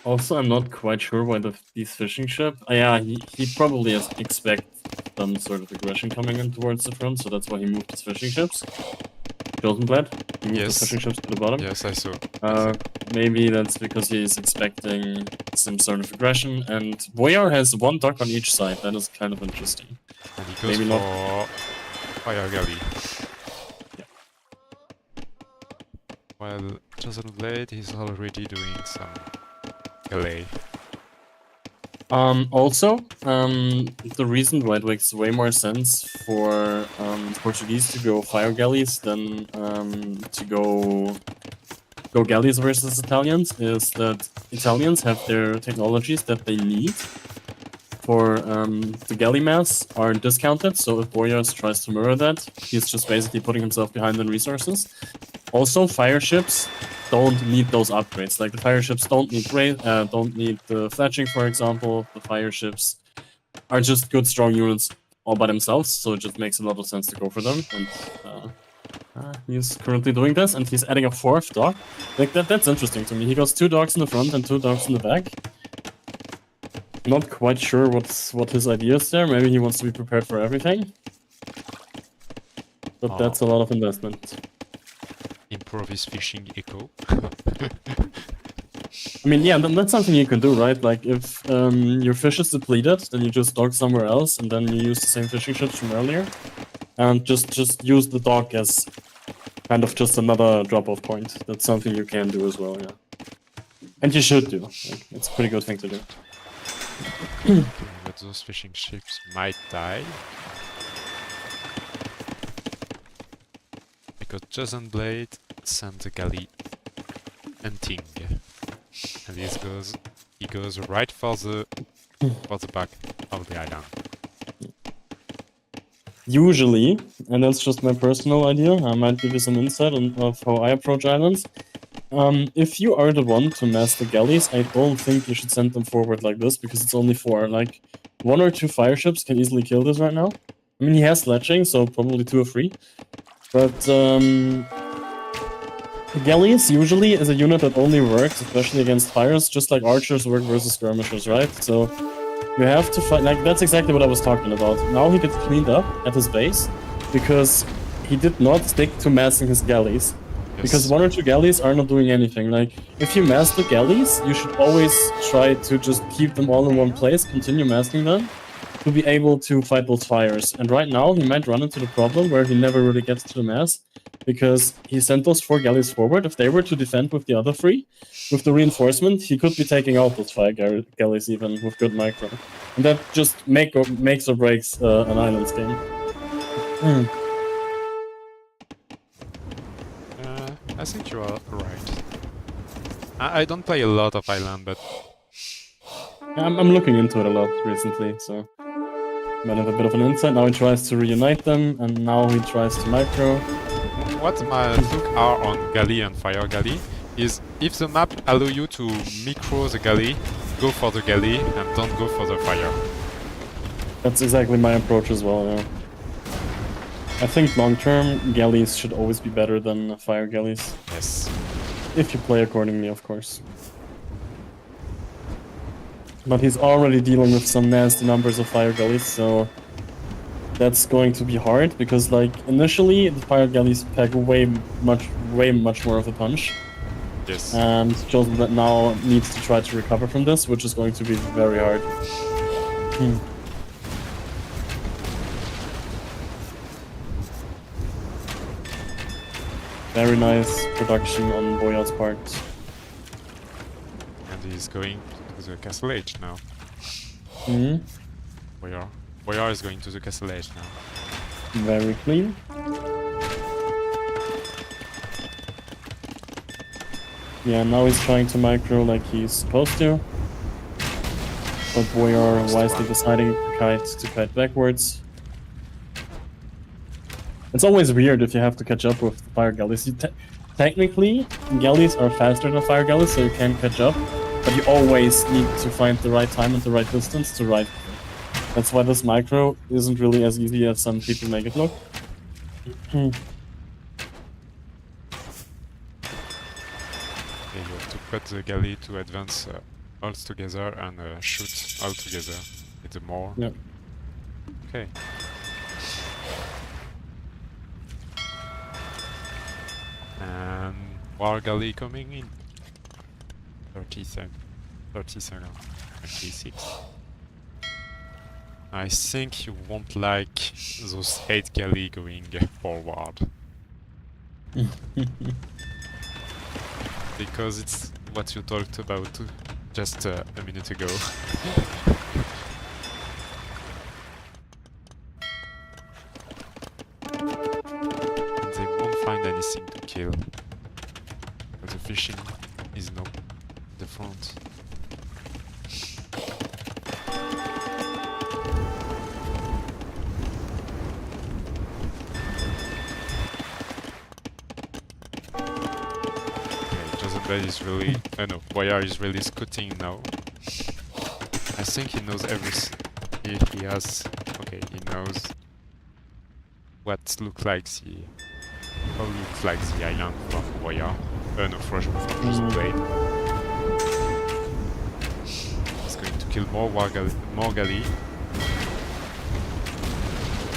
B: Also, I'm not quite sure why these fishing ships... yeah, he probably expects some sort of aggression coming in towards the front, so that's why he moved his fishing ships. Josenblad, he moved the fishing ships to the bottom.
A: Yes, I saw.
B: Maybe that's because he's expecting some sort of aggression, and Boyar has one dock on each side. That is kind of interesting.
A: And he goes
B: maybe
A: for fire galley.
B: Yeah.
A: While Josenblad is already doing some galley.
B: Also, the reason why it makes way more sense for Portuguese to go fire galleys than to go galleys versus Italians is that Italians have their technologies that they need for the galley mass are discounted, so if Boyar tries to mirror that, he's just basically putting himself behind in resources. Also, fire ships don't need those upgrades. Like the fire ships don't need the fletching, for example. The fire ships are just good, strong units all by themselves, so it just makes a lot of sense to go for them. And he's currently doing this, and he's adding a fourth dock. Like that's interesting to me. He goes 2 docks in the front and 2 docks in the back. Not quite sure what his idea is there. Maybe he wants to be prepared for everything. But that's a lot of investment.
A: Improve his fishing eco.
B: I mean, yeah, that's something you can do, right? Like, if your fish is depleted, then you just dock somewhere else, and then you use the same fishing ships from earlier. And just use the dock as kind of just another drop-off point. That's something you can do as well, yeah. And you should do. Like, it's a pretty good thing to do.
A: But those fishing ships might die. Because Josenblad sent a galley hunting. And he goes right for the back of the island.
B: Usually, and that's just my personal idea, I might give you some insight of how I approach islands. If you are the one to mass the galleys, I don't think you should send them forward like this, because it's only 4. Like, 1 or 2 fire ships can easily kill this right now. I mean, he has sledging, so probably 2 or 3. But galleys usually is a unit that only works, especially against fires, just like archers work versus skirmishers, right? So you have to fight, like, that's exactly what I was talking about. Now he gets cleaned up at his base because he did not stick to massing his galleys. Because
A: Yes.
B: 1 or 2 galleys are not doing anything. Like, if you mass the galleys, you should always try to just keep them all in one place, continue massing them, to be able to fight those fires. And right now, he might run into the problem where he never really gets to the mass, because he sent those 4 galleys forward. If they were to defend with the other 3, with the reinforcement, he could be taking out those 5 galleys even with good micro. And that just makes or breaks an island's game.
A: I think you are right. I don't play a lot of Island, but
B: I'm looking into it a lot recently, so might have a bit of an insight. Now he tries to reunite them, and now he tries to micro.
A: what my look are on Galley and Fire Galley is if the map allow you to micro the Galley, go for the Galley and don't go for the Fire.
B: That's exactly my approach as well, yeah. I think long-term, galleys should always be better than fire galleys.
A: Yes.
B: If you play accordingly, of course. But he's already dealing with some nasty numbers of fire galleys, so that's going to be hard, because, like, initially the fire galleys pack way much more of a punch.
A: Yes.
B: And Josenblad now needs to try to recover from this, which is going to be very hard. Very nice production on Boyar's part.
A: And he's going to the Castle Age now.
B: Hmm.
A: Boyar is going to the Castle Age now.
B: Very clean. Yeah, now he's trying to micro like he's supposed to. But Boyar wisely deciding to kite backwards. It's always weird if you have to catch up with fire galleys. Technically, galleys are faster than fire galleys, so you can catch up. But you always need to find the right time and the right distance to ride. That's why this micro isn't really as easy as some people make it look.
A: Okay, you have to put the Galley to advance all together and shoot all together. It's more.
B: Yep.
A: Okay. And War Galley coming in. 30 seconds. 26. I think you won't like those 8 galley going forward. Because it's what you talked about just a minute ago. And they won't find anything to kill. But the fishing is no the front. Josenblad is really... no, Boyar is really scouting now. I think he knows everything. He has... Okay, he knows what looks like the... how looks like the island from Boyar. No, from Josenblad. He's going to kill more galley.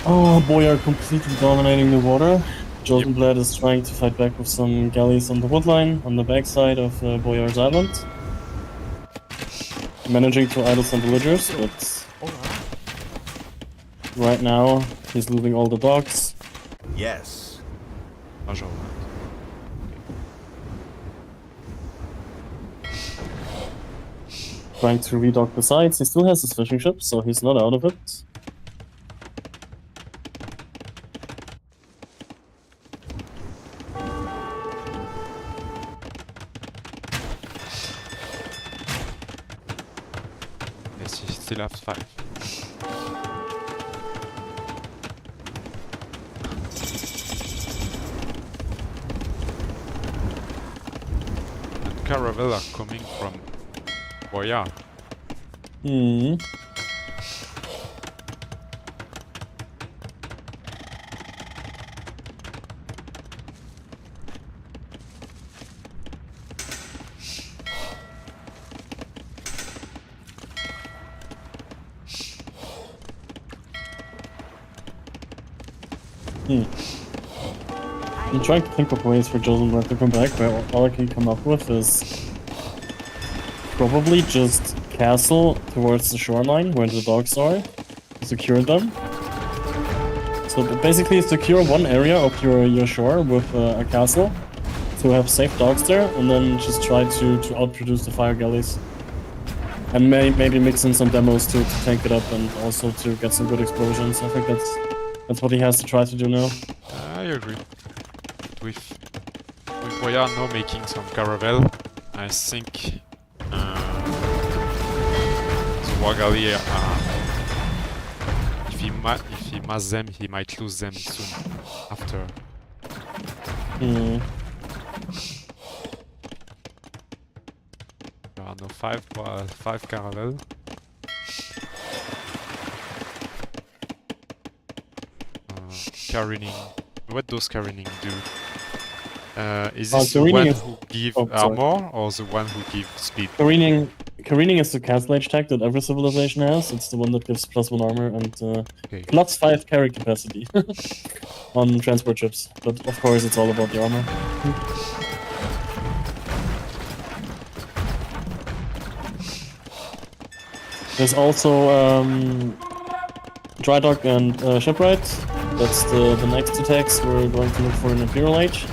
B: Oh, Boyar completely dominating the water. Josenblad is trying to fight back with some galleys on the woodline, on the backside of Boyar's island. Managing to idle some villagers, but right now he's losing all the docks.
C: Yes.
B: Trying to redock the sides. He still has his fishing ship, so he's not out of it.
A: Yes, he still has 5. And caravel are coming from Boyar.
B: Hmm. I'm trying to think of ways for Josenblad to come back, but all I can come up with is probably just castle towards the shoreline where the dogs are, secure them. So basically secure one area of your shore with a castle to have safe dogs there, and then just try to outproduce the fire galleys. And maybe mix in some demos to tank it up and also to get some good explosions. I think that's what he has to try to do now.
A: I agree. With Boyar now making some caravel, I think the Wagali, if he mass them, he might lose them soon after. There are no five caravel. Careening. What does careening do? Is this the one who give armor or the one who give speed?
B: Careening is the castle age tag that every civilization has. It's the one that gives +1 armor and +5 carry capacity on transport ships. But of course, it's all about the armor. There's also dry dock and shipwright. That's the next attacks we're going to look for in Imperial Age.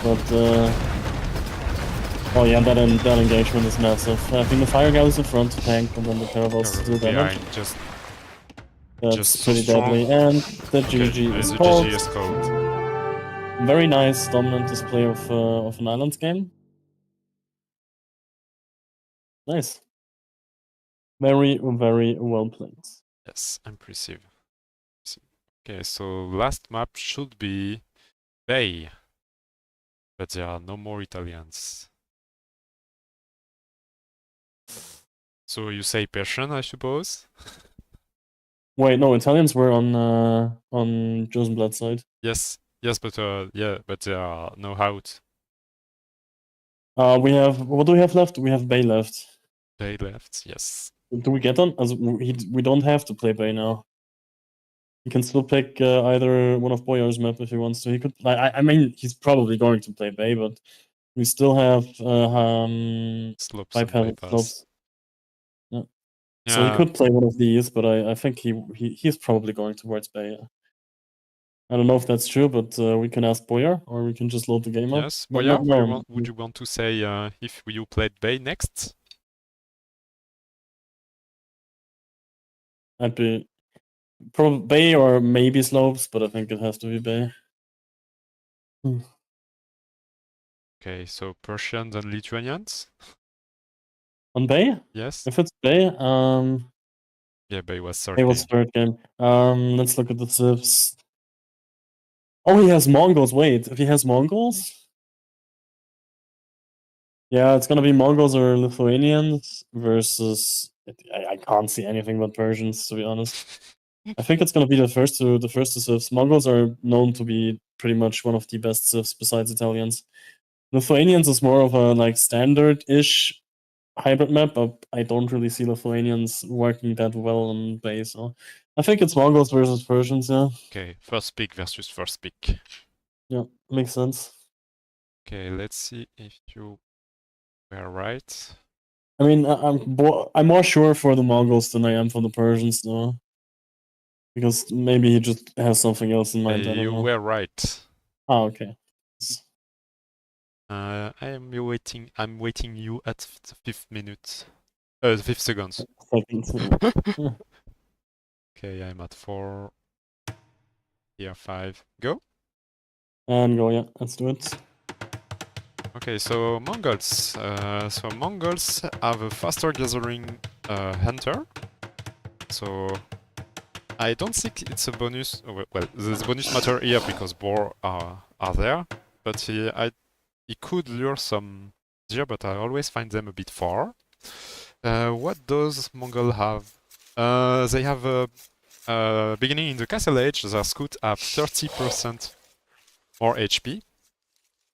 B: But oh yeah, that engagement is massive. Having the fire galleys in front to tank, and then the caravels to do damage. That's pretty deadly. And the GG is called. Very nice dominant display of an island game. Nice. Very, very well played.
A: Yes, impressive. Okay, so last map should be Bay. But there are no more Italians. So you say Persian, I suppose?
B: Wait, no, Italians were on Josenblad's side.
A: Yes, but there are no out.
B: What do we have left? We have Bay left.
A: Bay left, yes.
B: Do we get on? We don't have to play Bay now. He can still pick either one of Boyar's map if he wants to. He could. I mean, he's probably going to play Bay, but we still have slopes. Yeah. So he could play one of these, but I think he's probably going towards Bay. I don't know if that's true, but we can ask Boyar, or we can just load the game up.
A: Yes, Boyar, would you want to say if you played Bay next?
B: I'd be probably Bay or maybe slopes, but I think it has to be Bay.
A: Okay, so Persians and Lithuanians?
B: On Bay?
A: Yes.
B: If it's Bay,
A: yeah, Bay was third.
B: Bay was third game. Let's look at the civs. Oh, he has Mongols. Wait, if he has Mongols? Yeah, it's gonna be Mongols or Lithuanians versus. I can't see anything but Persians, to be honest. I think it's gonna be the first two civs. Mongols are known to be pretty much one of the best civs besides Italians. Lithuanians is more of a standard-ish hybrid map, but I don't really see Lithuanians working that well on Bay, so I think it's Mongols versus Persians, yeah.
A: Okay, first pick versus first pick.
B: Yeah, makes sense.
A: Okay, let's see if you were right.
B: I mean, I'm more sure for the Mongols than I am for the Persians, though. Because maybe he just has something else in mind.
A: You were right.
B: Oh, okay.
A: I'm waiting you at the 5th minute. The 5th seconds. Okay, I'm at 4. Here 5. Go.
B: And go, yeah. Let's do it.
A: Okay, so Mongols. Mongols have a faster gathering hunter. So I don't think it's a bonus. Well, there's a bonus matter here because boar are there, but he could lure some deer, but I always find them a bit far. What does Mongol have? They have a beginning in the Castle Age. Their scout have 30% more HP.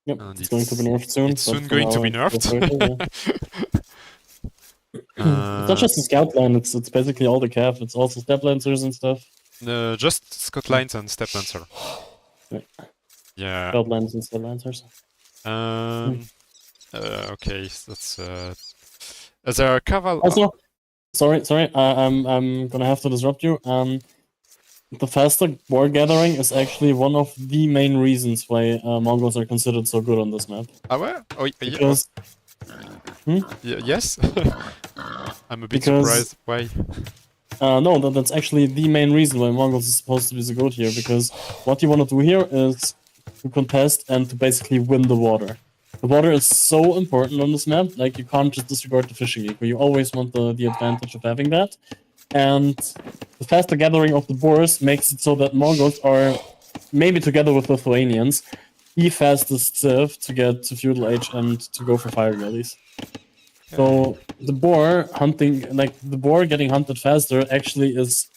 B: Yep, it's going to be nerfed soon.
A: It's soon going to be nerfed.
B: It's not just the scout line, it's basically all the cav. It's also step lancers and stuff.
A: Just Scott Lines and Step Lancer.
B: Right.
A: Yeah.
B: Outlands and Step Lancers.
A: Okay, that's there are Caval.
B: Also, sorry, I'm gonna have to disrupt you. The faster board gathering is actually one of the main reasons why Mongols are considered so good on this map.
A: Ah ouais? Oh, yeah.
B: Because
A: Yes. I'm a bit
B: Because-
A: surprised. Why?
B: no, that's actually the main reason why Mongols is supposed to be so good here. Because what you want to do here is to contest and to basically win the water. The water is so important on this map. Like you can't just disregard the fishing eco. You always want the advantage of having that. And the faster gathering of the boars makes it so that Mongols are, maybe together with Lithuanians, the fastest civ to get to feudal age and to go for fire galleys. So the boar hunting, like the boar getting hunted faster, actually is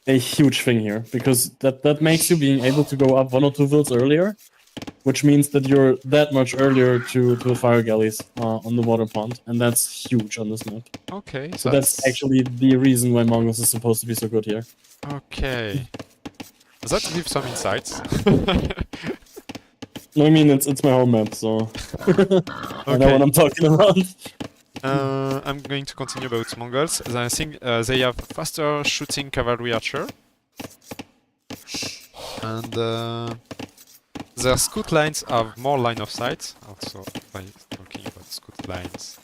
B: a huge thing here because that makes you being able to go up 1 or 2 fields earlier, which means that you're that much earlier to the fire galleys on the water pond, and that's huge on this map.
A: Okay,
B: So that's actually the reason why Mongols is supposed to be so good here.
A: Okay. That gives some insights.
B: No, I mean it's my home map, so I know what
A: Okay.
B: I'm talking about.
A: I'm going to continue about Mongols. I think they have faster shooting cavalry archer. And their scout lines have more line of sight. Also, by talking about scout lines,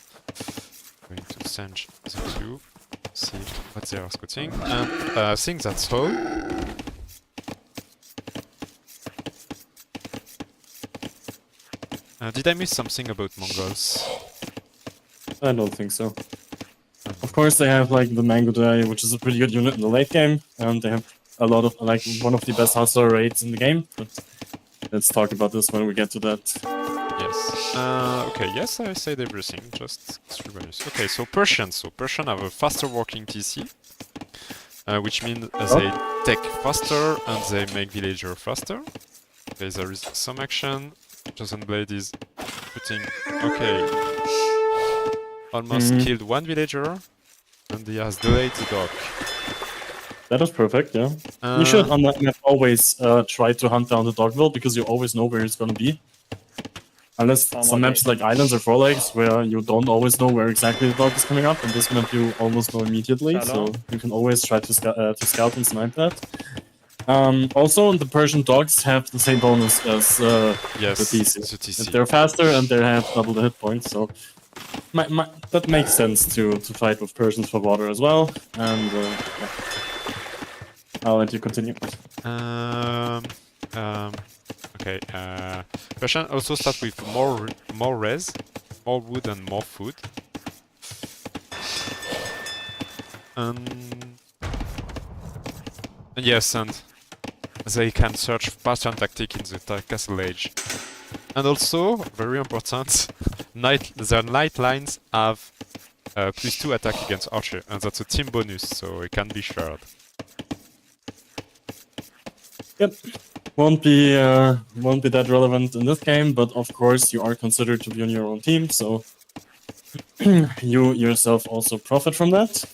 A: I'm going to change the view, see what they are scouting. And I think that's all. Did I miss something about Mongols?
B: I don't think so. Of course, they have like the Mango Dai, which is a pretty good unit in the late game, and they have a lot of like one of the best hustler rates in the game. But let's talk about this when we get to that.
A: Yes. Okay, yes, I said everything, just 3 bonus. Okay, so Persians. So Persian have a faster working PC, which means they take faster and they make villager faster. Okay, there is some action. Josenblad is putting... Okay. Almost killed 1 villager, and he has delayed the dock.
B: That is perfect, yeah. You should on that map always try to hunt down the dogville because you always know where it's gonna be. Unless some maps like Islands or Four Legs where you don't always know where exactly the dog is coming up, and this map you almost know immediately, so you can always try to scout and snipe that. Also, the Persian dogs have the same bonus as
A: yes,
B: the TC.
A: the TC.
B: They're faster and they have double the hit points, so that makes sense to fight with Persians for water as well. And yeah. I'll let you continue.
A: Okay. Persian also start with more res, more wood and more food. And yes, and they can search Persian tactic in the castle age. And also, very important, their night lines have +2 attack against archer, and that's a team bonus, so it can be shared.
B: Yep. Won't be that relevant in this game, but of course you are considered to be on your own team, so you yourself also profit from that.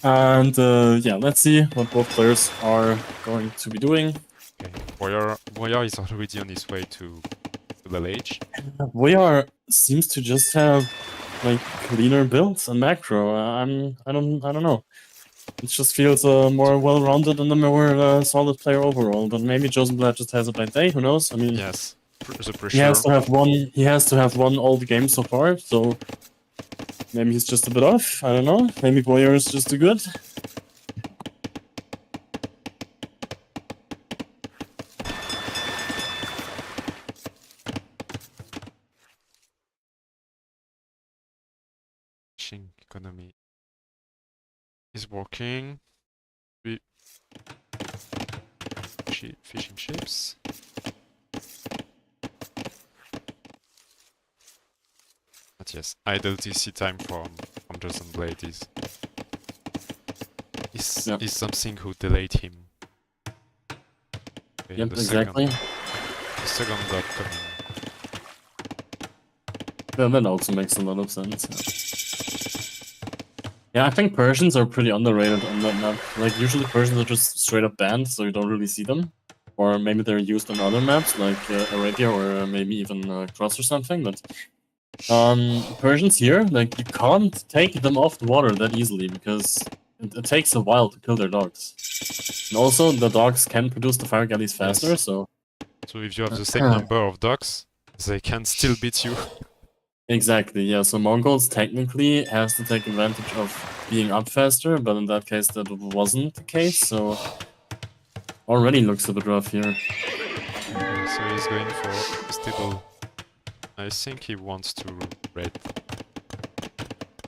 B: And yeah, let's see what both players are going to be doing.
A: Okay. Boyar is already on his way to the age.
B: Boyar seems to just have like cleaner builds and macro. I don't know. It just feels more well-rounded and a more solid player overall. But maybe Josenblad just has a bad day. Who knows? I mean,
A: yes, the pressure.
B: He has to have one. He has to have won all the games so far. So maybe he's just a bit off. I don't know. Maybe Boyar is just too good.
A: Fishing economy is working. Fishing ships. But yes, idle TC time from Josenblad is something who delayed him. Okay,
B: Yep, exactly.
A: The second dot coming.
B: Yeah, that also makes a lot of sense. Yeah, I think Persians are pretty underrated on that map. Like, usually Persians are just straight up banned, so you don't really see them. Or maybe they're used on other maps, like Arabia or maybe even Cross or something, but... Persians here, like, you can't take them off the water that easily, because it takes a while to kill their dogs. And also, the dogs can produce the fire galleys faster,
A: Yes.
B: so...
A: So if you have the same number of dogs, they can still beat you.
B: Exactly, yeah, so Mongols technically has to take advantage of being up faster, but in that case that wasn't the case, so... Already looks a bit rough here.
A: Okay, so he's going for stable. I think he wants to raid.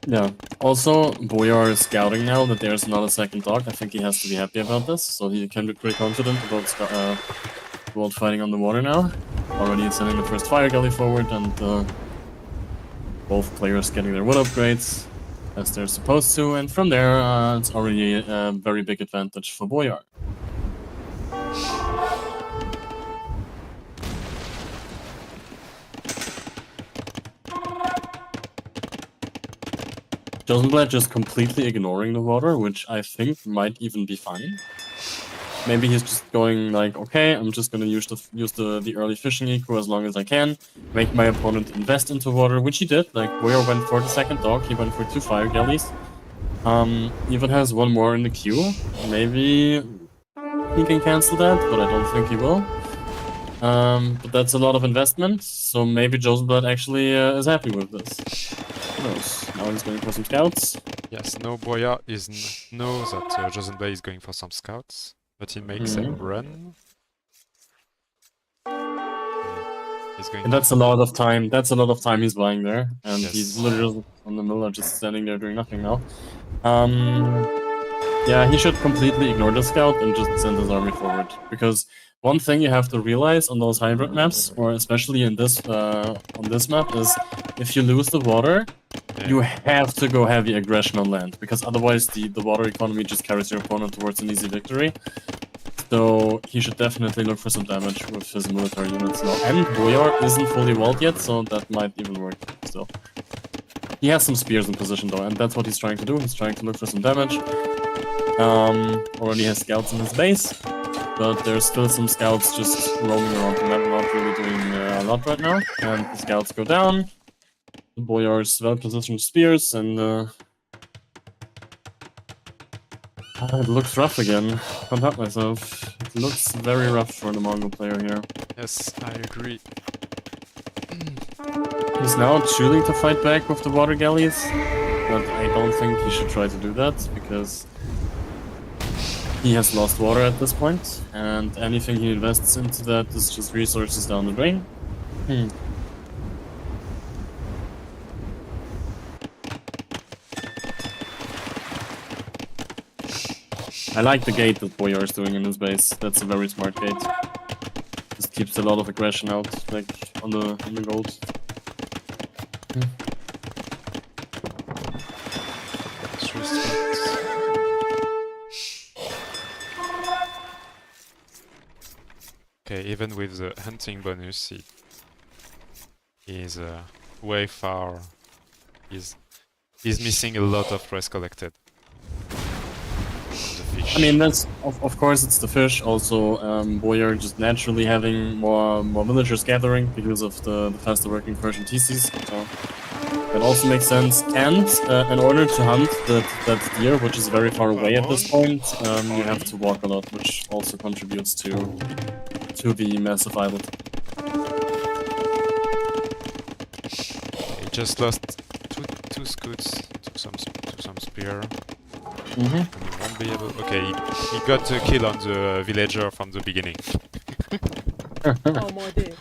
B: Yeah. Also, Boyar is scouting now that there's not a second dog. I think he has to be happy about this, so he can be pretty confident about fighting on the water now. Already sending the first fire galley forward, and both players getting their wood upgrades as they're supposed to, and from there, it's already a very big advantage for Boyar. Josenblad just completely ignoring the water, which I think might even be fine. Maybe he's just going like, okay, I'm just gonna use the early fishing eco as long as I can, make my opponent invest into water, which he did. Like, Boyar went for the second dog, he went for 2 fire galleys. Even has 1 more in the queue. Maybe he can cancel that, but I don't think he will. But that's a lot of investment, so maybe Josenblad actually is happy with this. Who knows? Now he's going for some scouts.
A: Yes, no Boyar knows that Josenblad is going for some scouts, but he makes them run. He's going
B: And that's a lot of time. That's a lot of time he's buying there, and
A: Yes.
B: he's literally on the middle, just standing there doing nothing now. Yeah, he should completely ignore the scout and just send his army forward. Because one thing you have to realize on those hybrid maps, or especially in this on this map, is if you lose the water, you have to go heavy aggression on land, because otherwise the water economy just carries your opponent towards an easy victory. So he should definitely look for some damage with his military units now. And Boyar isn't fully walled yet, so that might even work still. He has some spears in position though, and that's what he's trying to do. He's trying to look for some damage. Already has scouts in his base, but there's still some scouts just roaming around the map, not really doing a lot right now. And the scouts go down. The Boyar's well-positioned spears, and it looks rough again. Can't help myself. It looks very rough for the Mongol player here.
A: Yes, I agree.
B: He's now choosing to fight back with the water galleys, but I don't think he should try to do that, because he has lost water at this point, and anything he invests into that is just resources down the drain. I like the gate that Boyar is doing in his base. That's a very smart gate. Just keeps a lot of aggression out, like on the gold.
A: Okay, even with the hunting bonus, he is way far. He's missing a lot of press collected.
B: I mean, that's of course it's the fish. Also, Boyar just naturally having more villagers gathering because of the faster working Persian TCs. So that also makes sense. And in order to hunt that deer, which is very far away at this point, you have to walk a lot, which also contributes to the massive island.
A: He just lost two scouts to some spear. And he won't be able. Okay, he got the kill on the villager from the beginning.
C: Oh my dear.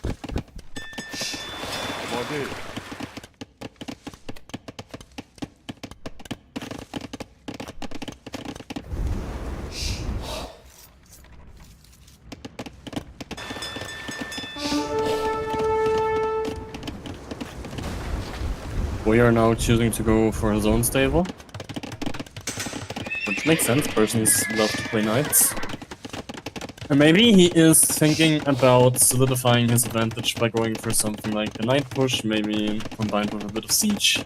B: Boyar now choosing to go for his own stable. Which makes sense, Persians love to play knights. And maybe he is thinking about solidifying his advantage by going for something like a knight push, maybe combined with a bit of siege.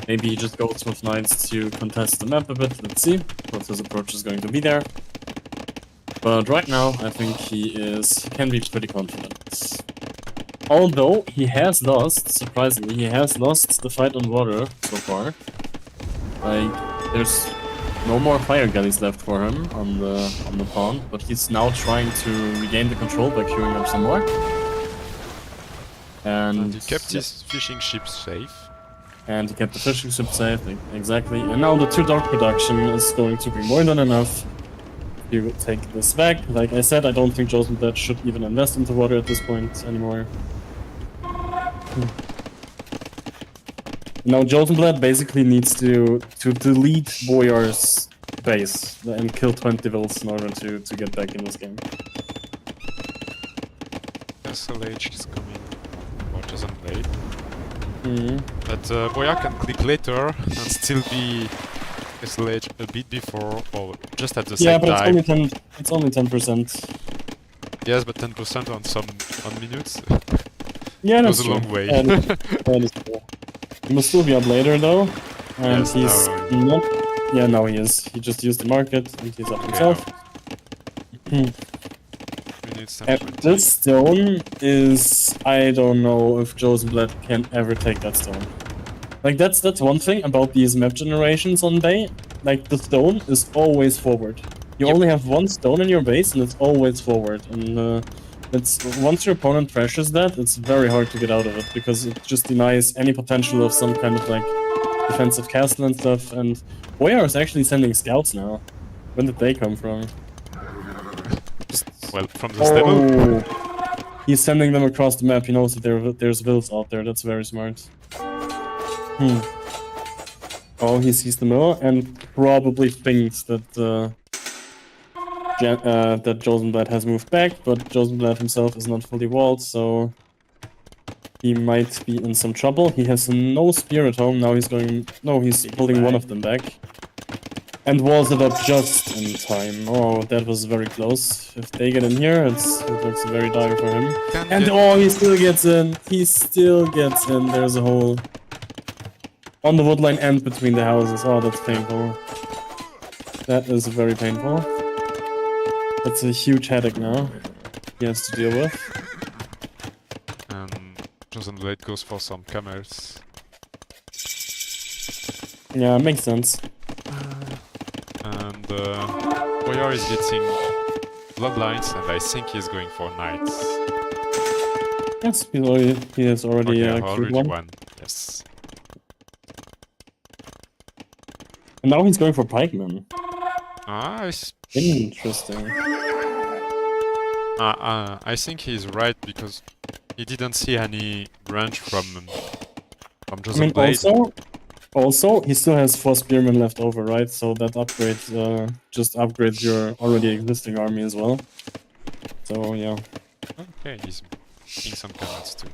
B: Maybe he just goes with knights to contest the map a bit. Let's see what his approach is going to be there. But right now, I think he can be pretty confident. Although he has lost, surprisingly, he has lost the fight on water so far. Like, there's no more fire galleys left for him on the pond, but he's now trying to regain the control by queuing up some more.
A: And he kept his fishing ships safe.
B: And he kept the fishing ship safe, exactly. And now the 2 dock production is going to be more than enough to take this back. Like I said, I don't think Josenblad should even invest into water at this point anymore. Now Josenblad basically needs to delete Boyar's base and kill 20 vills in order to get back in this game.
A: SLH is coming, or Josenblad. But Boyar can click later and still be SLH a bit before or just at the same time.
B: Yeah, but it's only 10%.
A: Yes, but 10% on minutes
B: Yeah,
A: goes
B: that's
A: a long
B: true.
A: way.
B: That is true. He must still be up later though. And
A: Yes,
B: he's
A: now
B: not. Yeah, now he is. He just used the market and he's up himself.
A: Minutes
B: And
A: 20.
B: this stone is, I don't know if Josenblad can ever take that stone. Like that's one thing about these map generations on Bay. Like the stone is always forward. You
A: Yep.
B: only have one stone in your base and it's always forward. And it's once your opponent pressures that, it's very hard to get out of it because it just denies any potential of some kind of like defensive castle and stuff. And Boyar is actually sending scouts now. When did they come from?
A: Well, from the stable.
B: Oh, he's sending them across the map. He knows that there's vills out there. That's very smart. Oh, he sees the mill and probably thinks that that Josenblad has moved back, but Josenblad himself is not fully walled, so he might be in some trouble. He has no spear at home. Now he's going. No, he's pulling one of them back. And walls it up just in time. Oh, that was very close. If they get in here, it looks very dire for him. And oh, he still gets in. He still gets in. There's a hole. On the woodline and between the houses. Oh, that's painful. That is very painful. That's a huge headache now he has to deal with.
A: Josenblad goes for some camels.
B: Yeah, makes sense.
A: And Boyar is getting bloodlines, and I think he's going for knights.
B: Yes, he has already
A: Okay,
B: queued
A: already
B: one.
A: one. Yes.
B: And now he's going for pikemen. Interesting.
A: I think he's right because he didn't see any branch from Josenblad.
B: Also, he still has 4 spearmen left over, right? So that upgrade just upgrades your already existing army as well. So yeah.
A: Okay, he's making some comments too.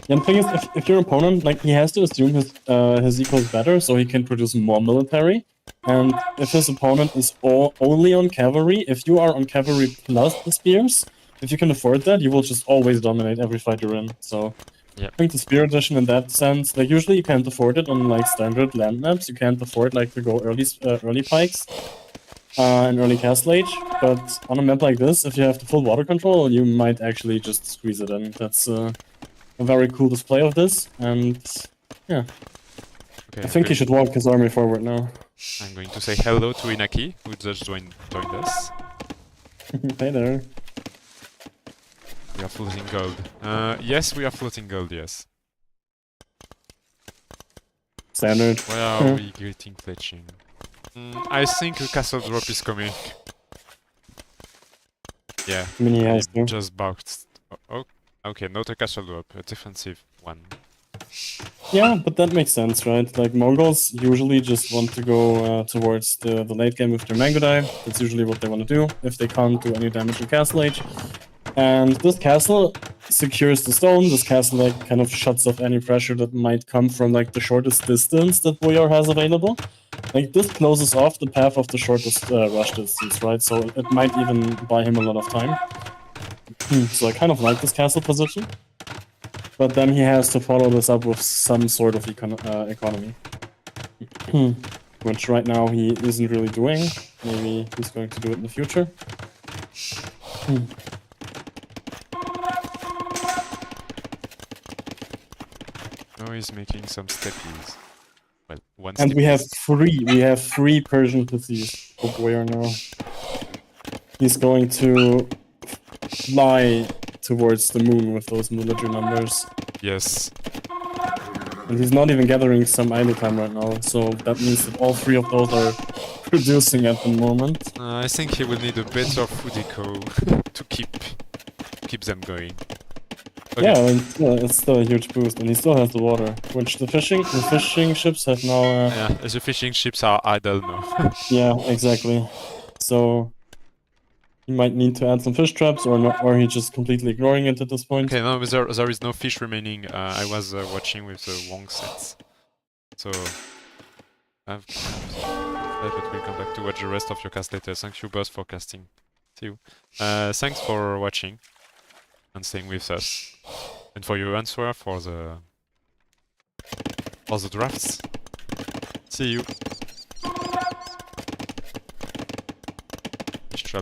B: Yeah, the thing is, if your opponent, like, he has to assume his equals better, so he can produce more military. And if his opponent is only on cavalry, if you are on cavalry plus the spears, if you can afford that, you will just always dominate every fight you're in. So
A: Yep.
B: I think the spear edition in that sense, like usually you can't afford it on like standard land maps. You can't afford like to go early pikes and early castle age. But on a map like this, if you have the full water control, you might actually just squeeze it in. That's a very cool display of this, and yeah.
A: Okay,
B: I think he should walk his army forward now.
A: I'm going to say hello to Inaki, who just joined us.
B: Hey there.
A: We are floating gold. Yes, we are floating gold, yes.
B: Standard.
A: Where are we getting fletching? I think a castle drop is coming. Yeah,
B: I mean, he has
A: I
B: to.
A: just bounced. Oh, okay, not a castle drop, a defensive one.
B: Yeah, but that makes sense, right? Like, Mongols usually just want to go towards the late game with their Mangodai. That's usually what they want to do, if they can't do any damage in Castle Age. And this castle secures the stone. This castle, like, kind of shuts off any pressure that might come from, like, the shortest distance that Boyar has available. Like, this closes off the path of the shortest rush distance, right? So it might even buy him a lot of time. So I kind of like this castle position. But then he has to follow this up with some sort of economy. Which right now he isn't really doing. Maybe he's going to do it in the future.
A: Now he's making some steppies. Well, one
B: And
A: step.
B: we have three Persian PCs for Boyar now. He's going to fly towards the moon with those military numbers.
A: Yes.
B: And he's not even gathering some idle time right now, so that means that all three of those are producing at the moment.
A: I think he will need a better food eco to keep them going. Okay.
B: Yeah, and it's still a huge boost, and he still has the water, which the fishing ships have now.
A: Yeah, the fishing ships are idle now.
B: Yeah, exactly. So he might need to add some fish traps, or not, or he's just completely ignoring it at this point.
A: Okay, no, there is no fish remaining. I was watching with the Wong sets, so but we'll come back to watch the rest of your cast later. Thank you both for casting. See you. Thanks for watching and staying with us, and for your answer for the drafts. See you.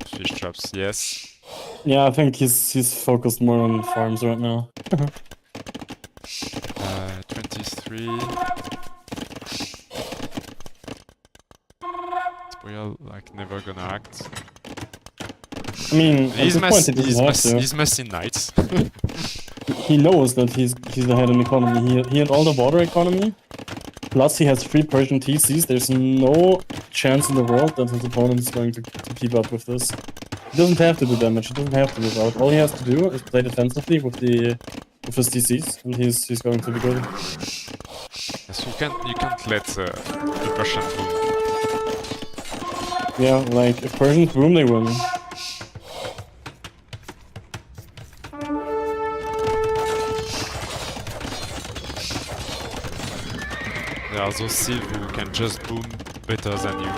A: Fish traps, yes.
B: Yeah, I think he's focused more on farms right now.
A: 23. We are like never gonna act.
B: I mean, at this point he doesn't have to.
A: He's messing knights.
B: He knows that he's ahead in economy. He had all the water economy. Plus he has 3 Persian TCs. There's no chance in the world that his opponent is going to keep up with this. He doesn't have to do damage. He doesn't have to move out. All he has to do is play defensively with his TCs, and he's going to be good.
A: Yes, you can't let the Persian boom.
B: Yeah, like if Persians boom, they win.
A: There are those Civ who can just boom better than you.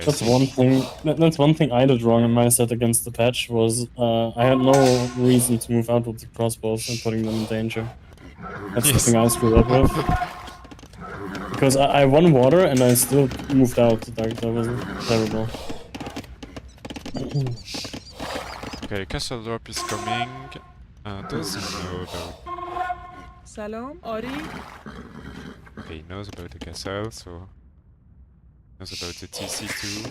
B: That's one thing. That's one thing I did wrong in my set against the patch was I had no reason to move out with the crossbows and putting them in danger. That's the thing I screwed up with. Because I won water and I still moved out. That was terrible.
A: Okay, castle drop is coming. Does he know about?
C: سلام آری
A: Okay, he knows about the castle, so knows about the TC too.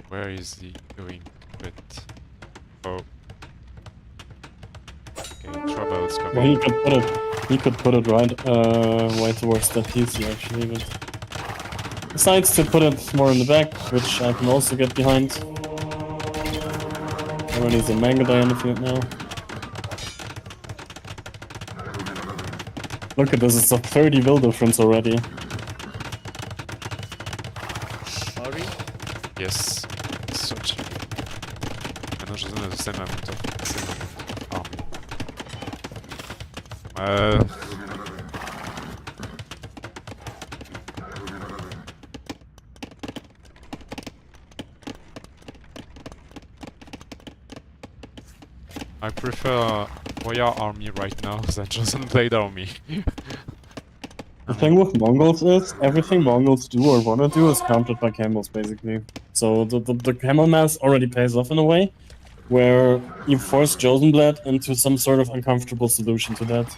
A: Where is he going? But oh, okay, trouble's coming.
B: Well, he could put it right towards that PC actually, but decides to put it more in the back, which I can also get behind. Already is a manga die on the field now. Look at this, it's a 30 will difference already.
D: Ari?
A: Yes, such. I know Josen has the same amount of army. I prefer Boyar army right now than Josenblad army.
B: The thing with Mongols is, everything Mongols do or wanna do is countered by camels, basically. So the camel mass already pays off in a way, where you force Josenblad into some sort of uncomfortable solution to that.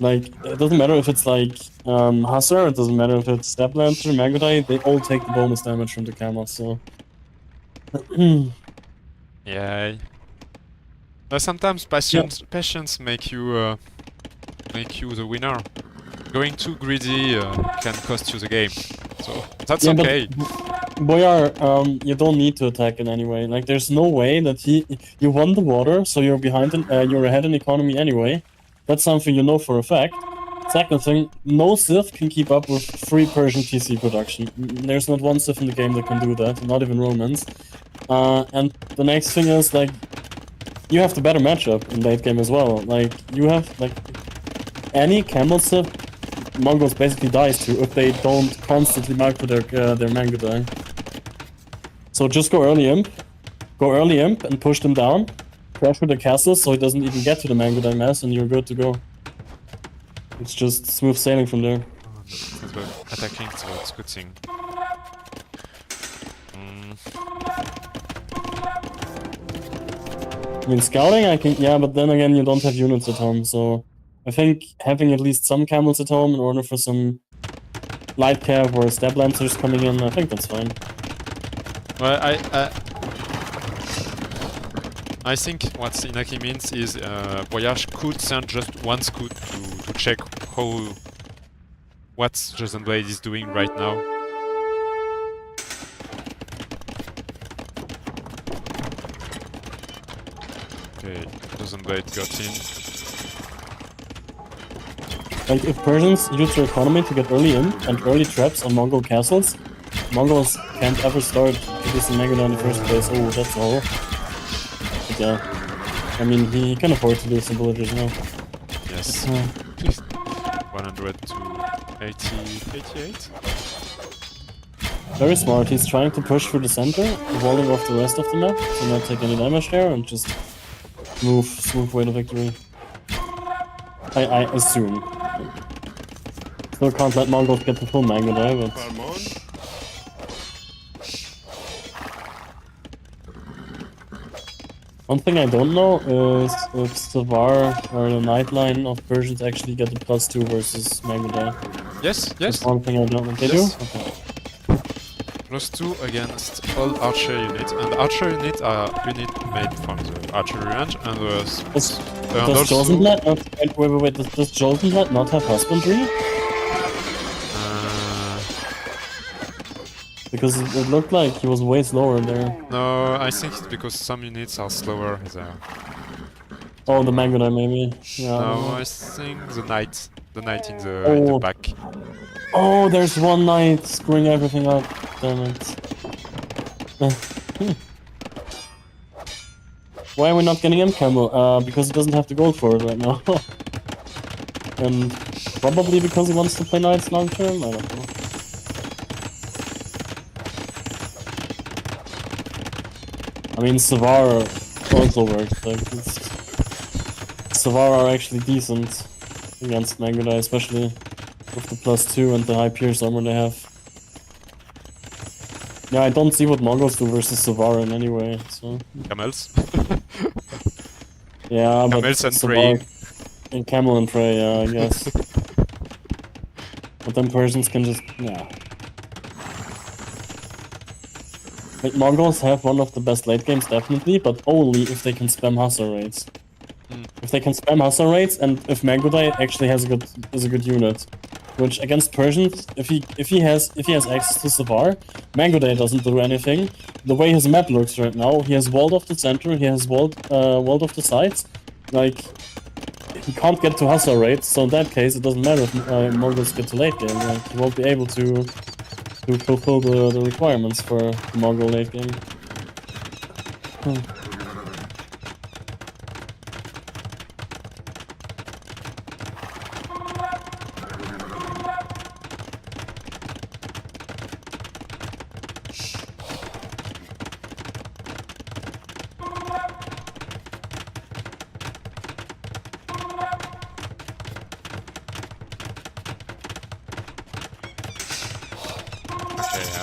B: Like, it doesn't matter if it's like Hussar, it doesn't matter if it's Step Lancer, Magodai, they all take the bonus damage from the camel, so...
A: Yeah. But sometimes patience make you the winner. Going too greedy can cost you the game, so that's okay.
B: Boyar, you don't need to attack in any way. Like, there's no way that you won the water, so you're behind, you're ahead in economy anyway. That's something you know for a fact. Second thing, no Sith can keep up with free Persian TC production. There's not one Sith in the game that can do that, not even Romans. And the next thing is, like, you have the better matchup in late game as well. Like, you have, like, any Camel Sith, Mongols basically dies to if they don't constantly micro their Mangudai. So just go early imp and push them down, pressure the castles so he doesn't even get to the Mangudai mass, and you're good to go. It's just smooth sailing from there.
A: Attacking is a good thing.
B: I mean, scouting, I can, yeah, but then again, you don't have units at home, so I think having at least some camels at home in order for some light cav or stab lancers coming in, I think that's fine.
A: Well, I think what Inaki means is Boyar could send just one scout to check what Josenblad is doing right now. Okay, Josenblad got in.
B: Like, if Persians use their economy to get early in and early traps on Mongol castles, Mongols can't ever start producing Magna in the first place. Oh, that's all. But yeah, I mean, he can afford to lose some villagers now.
A: Yes. 100 to 88?
B: Very smart. He's trying to push through the center, walling off the rest of the map, to not take any damage there, and just smooth way to victory. I assume. Still can't let Mongols get the full Magna there, but... One thing I don't know is if Savar or the Nightline of Persians actually get the +2 versus Magna.
A: Yes, yes.
B: That's one thing I don't know. They
A: Yes.
B: do? Okay.
A: +2 against all archer units, and archer units are unit made from the archery range, and
B: Does
A: also
B: Josenblad not... Wait, does Josenblad not have husbandry? Because it looked like he was way slower there.
A: no, I think it's because some units are slower there.
B: Oh, the Magna maybe. Yeah. I don't
A: No,
B: know.
A: I think the knight in the back.
B: Oh, there's one knight screwing everything up. Damn it. Why are we not getting him, Campbell? Because he doesn't have the gold for it right now. And probably because he wants to play knights long term? I don't know. I mean, Savar also works. Like, Savar are actually decent against Mangudai, especially with the +2 and the high pierce armor they have. Yeah, I don't see what Mongols do versus Savar in any way, so...
A: Camels.
B: Yeah, but
A: Camels and
B: Savar...
A: praying.
B: And camel and pray, yeah, I guess. But then Persians can just... yeah. Like, Mongols have one of the best late games, definitely, but only if they can spam Hussar raids. If they can spam Hussar raids, and if Mangudai actually is a good unit. Which against Persians, if he has access to Savar, Mangudai doesn't do anything. The way his map looks right now, he has walled off the center, he has walled off the sides. Like, he can't get to Hussar raids, so in that case it doesn't matter if Mongols get to late game. Like, he won't be able to fulfill the requirements for the Mongol late game.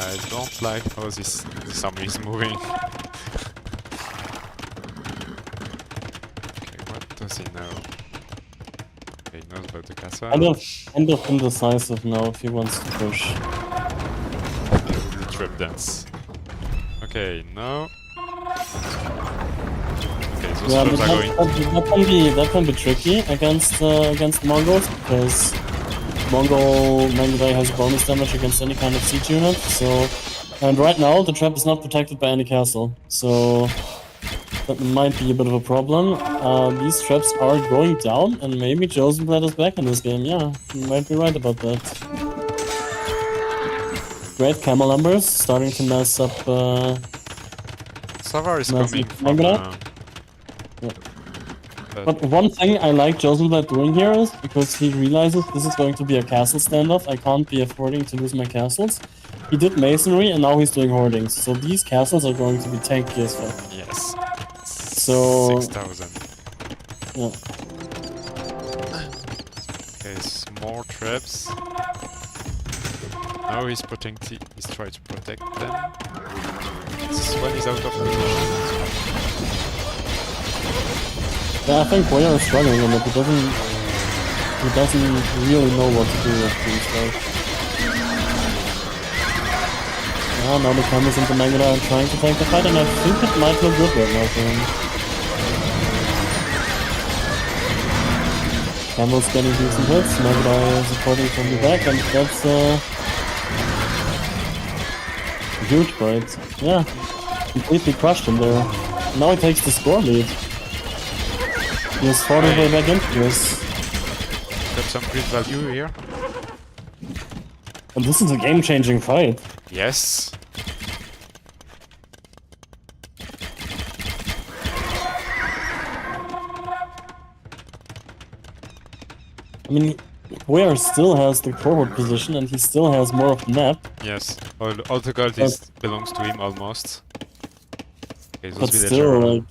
A: I don't like how this army is moving. Okay, what does he know? Okay, he knows about the castle.
B: Kind of indecisive now if he wants to push.
A: The trip dance. Okay, no. Okay, those
B: Yeah,
A: troops
B: but
A: are going.
B: that can be tricky against Mongols, because Mangudai has bonus damage against any kind of siege unit, so... And right now, the trap is not protected by any castle, so... That might be a bit of a problem. These traps are going down, and maybe Josenblad is back in this game. Yeah, you might be right about that. Great camel numbers, starting to mess up.
A: Savar is
B: Nice
A: coming
B: little
A: from.
B: Magna. But one thing I like Josenblad doing here is, because he realizes this is going to be a castle standoff, I can't be affording to lose my castles. He did masonry, and now he's doing hoardings. So these castles are going to be tanky as fuck.
A: Yes.
B: So
A: 6,000.
B: yeah.
A: Okay, more traps. Now he's he's trying to protect them. This one is out of position.
B: Yeah, I think Boyar is struggling a bit. He doesn't really know what to do with these guys. Yeah, now the cameras into Magda are trying to take the fight, and I think it might look good right now for him. Camel's getting decent hits, Magda is supporting from the back, and that's a huge fight. Yeah, completely crushed him there. Now he takes the score lead. He has fought his way back into this.
A: Got some great value here.
B: And this is a game-changing fight.
A: Yes.
B: I mean, Boyar still has the forward position, and he still has more of the map.
A: Yes. All the gold belongs to him almost. Okay, those
B: But
A: villagers
B: still,
A: are
B: like,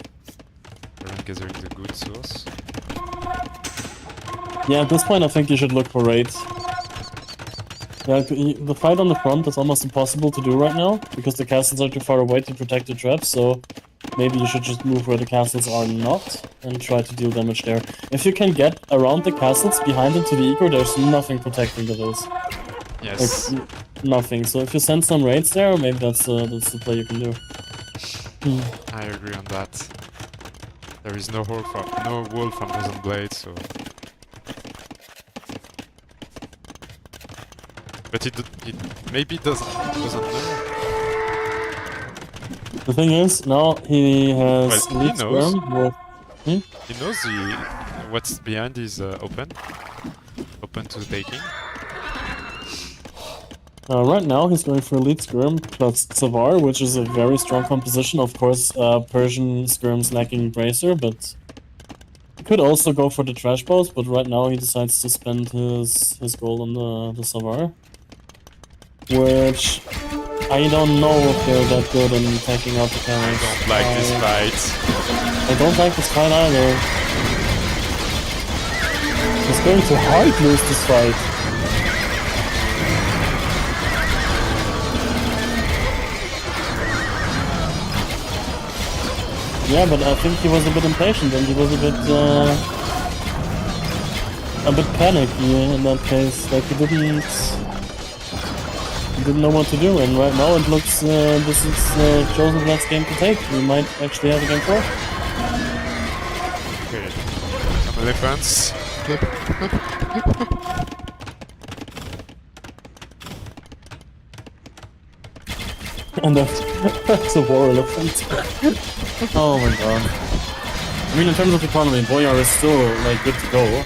A: gathering the good source.
B: yeah, at this point I think you should look for raids. Yeah, the fight on the front is almost impossible to do right now, because the castles are too far away to protect the traps, so maybe you should just move where the castles are not, and try to deal damage there. If you can get around the castles behind into the eco, there's nothing protecting the hills.
A: Yes.
B: Like, nothing. So if you send some raids there, maybe that's the play you can do.
A: I agree on that. There is no wool from Josenblad, so. But he maybe doesn't know.
B: The thing is, now he has
A: Well, he
B: lead
A: knows.
B: sperm with...
A: He knows what's behind is open to the taking.
B: Right now he's going for Elite Skirm plus Savar, which is a very strong composition. Of course, Persian Skirm's lacking Bracer, but he could also go for the Trash Bows, but right now he decides to spend his gold on the Savar. Which I don't know if they're that good in taking out the camels.
A: I don't like this fight.
B: I don't like this fight either. He's going to hard lose this fight. Yeah, but I think he was a bit impatient and he was a bit panicky in that case. Like he didn't know what to do, and right now it looks this is Josenblad's game to take. We might actually have a game 4.
A: Okay. Some elephants.
B: And that's a war elephant. Oh my god. I mean, in terms of economy, Boyar is still like good to go.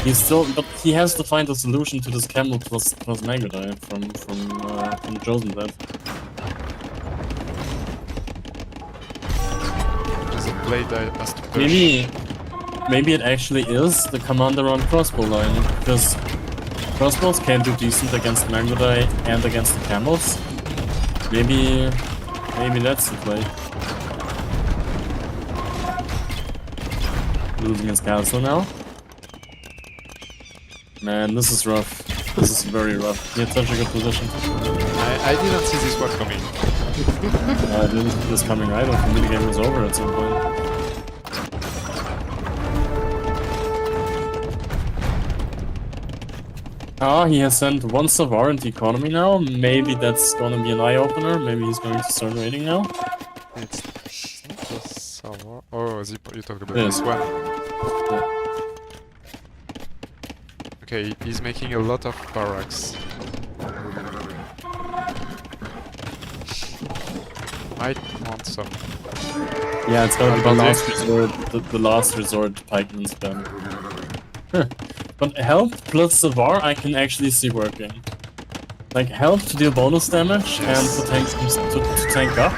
B: He's still, but he has to find a solution to this camel plus Magadai from Josenblad.
A: Josenblad has to push.
B: Maybe it actually is the commander on crossbow line, because crossbows can do decent against Magadai and against the camels. Maybe that's the play. Losing his castle now. Man, this is rough. This is very rough. He had such a good position.
A: I didn't see this one coming.
B: I didn't see this coming either. For me, the game was over at some point. He has sent one Savar into economy now. Maybe that's gonna be an eye-opener. Maybe he's going to start raiding now.
A: It's not just Savar. Oh, you talked about
B: Yeah.
A: this one.
B: Yeah.
A: Okay, he's making a lot of barracks. Might want some
B: Yeah, it's gonna be the
A: Albardier.
B: last resort, the last resort pikeman spam. Huh. But health plus Savar I can actually see working. Like health to deal bonus damage and
A: Yes.
B: to tank up,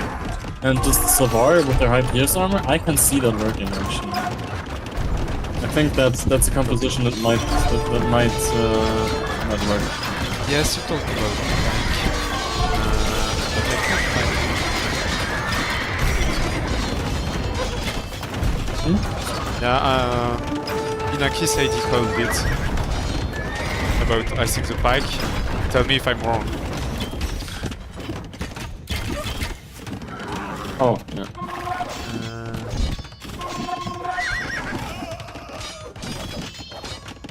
B: and just Savar with their high pierce armor, I can see that working actually. I think that's a composition that might work.
A: Yes, you told me about the tank. But I can't find it. Yeah, Inaki said he called it about I think the pike. Tell me if I'm wrong.
B: Oh, yeah.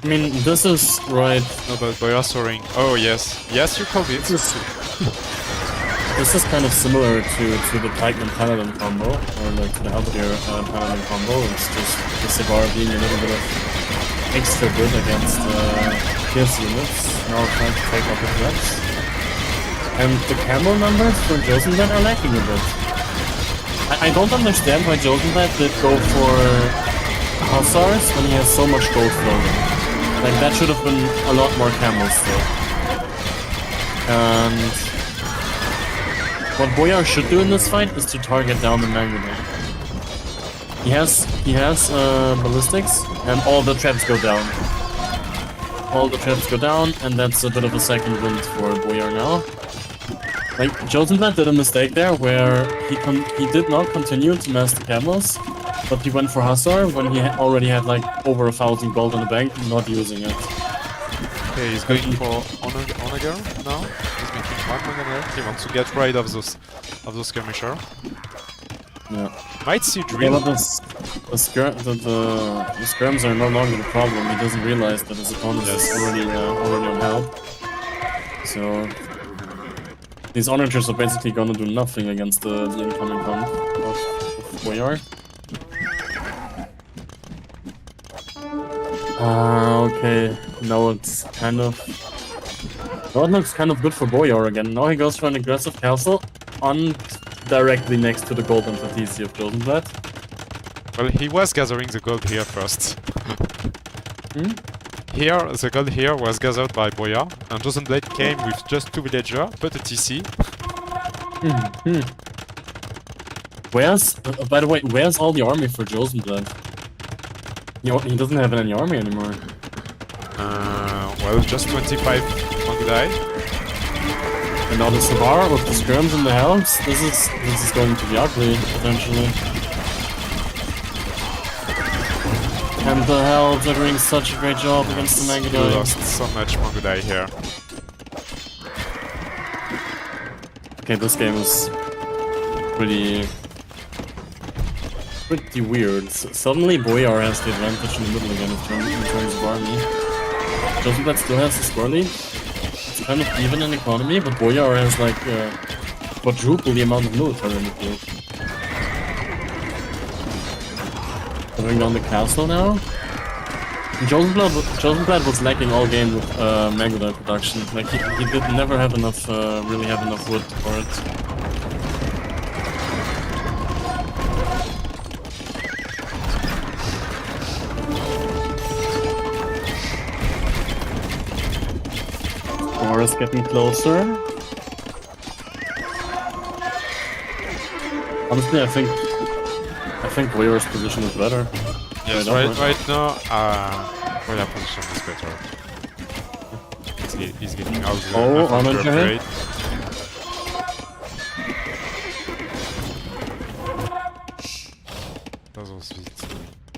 B: I mean, this is right.
A: About Boyar soaring. Oh yes. Yes, you called it.
B: This is kind of similar to the Pikeman Paladin combo, or like to the Halberd Paladin combo. It's just the Savar being a little bit of extra good against pierce units, now trying to take up the threats. And the camo numbers for Josenblad are lacking a bit. I don't understand why Josenblad did go for Hussars when he has so much gold floating. Like, that should have been a lot more camos still. And what Boyar should do in this fight is to target down the Magnet. He has ballistics, and all the traps go down. All the traps go down, and that's a bit of a second wind for Boyar now. Like, Josenblad did a mistake there, where he did not continue to mass the camos, but he went for Hussar when he already had like over 1,000 gold in the bank, not using it.
A: Okay, he's going for Onager now. He's making one Onager. He wants to get rid of those skirmisher.
B: Yeah.
A: Might see
B: Yeah,
A: drill.
B: but the skirms are no longer the problem. He doesn't realize that his opponent is already on help. So these onagers are basically gonna do nothing against the incoming comp of Boyar. Okay. Now it's kind of... Now it looks kind of good for Boyar again. Now he goes for an aggressive castle on directly next to the golden Fatisi of Josenblad.
A: Well, he was gathering the gold here first. Here, the gold here was gathered by Boyar, and Josenblad came with just 2 villagers, but a TC.
B: Where's... by the way, where's all the army for Josenblad? He doesn't have any army anymore.
A: Well, just 25 Mongudai.
B: And now the Savar with the skirms and the helms, this is going to be ugly, potentially. And the helms are doing such a great job against the
A: We
B: Mangudai.
A: lost so much Mongudai here.
B: Okay, this game is pretty weird. Suddenly Boyar has the advantage in the middle again in terms of army. Josenblad still has the score lead. It's kind of even in economy, but Boyar has like quadruple the amount of military in the field. Going down the castle now. Josenblad was lacking all game with Mangudai production. Like he did never have enough, really have enough wood for it. Is getting closer. Honestly, I think Boyar's position is better.
A: Yes, right now, Boyar's position is better. He's getting out the
B: Onager.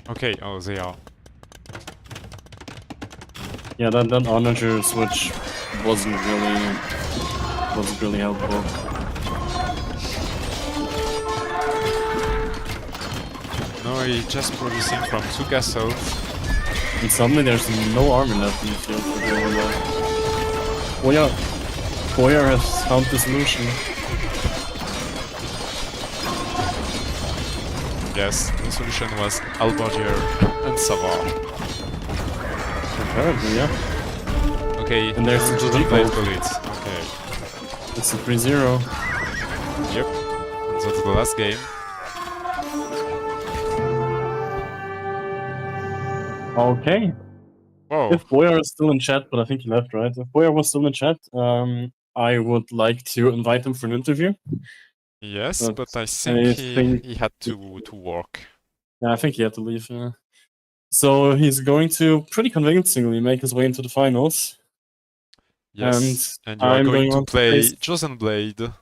A: Okay, oh, they are.
B: Yeah, that Onager switch wasn't really helpful.
A: No, he's just producing from 2 castles.
B: And suddenly there's no army left in the field for Josenblad. Boyar has found the solution.
A: Yes, the solution was Albardier and Savar.
B: Apparently, yeah.
A: Okay,
B: And there's the
A: Josenblad
B: default.
A: bullets. Okay.
B: It's a 3-0.
A: Yep. And that's the last game.
B: Okay.
A: Whoa.
B: If Boyar is still in chat, but I think he left, right? If Boyar was still in chat, I would like to invite him for an interview.
A: Yes, but I
B: I
A: think
B: think-
A: he had to work.
B: Yeah, I think he had to leave. Yeah. So he's going to pretty convincingly make his way into the finals.
A: Yes, and you are
B: I'm
A: going to
B: on
A: play
B: face-
A: Josenblad this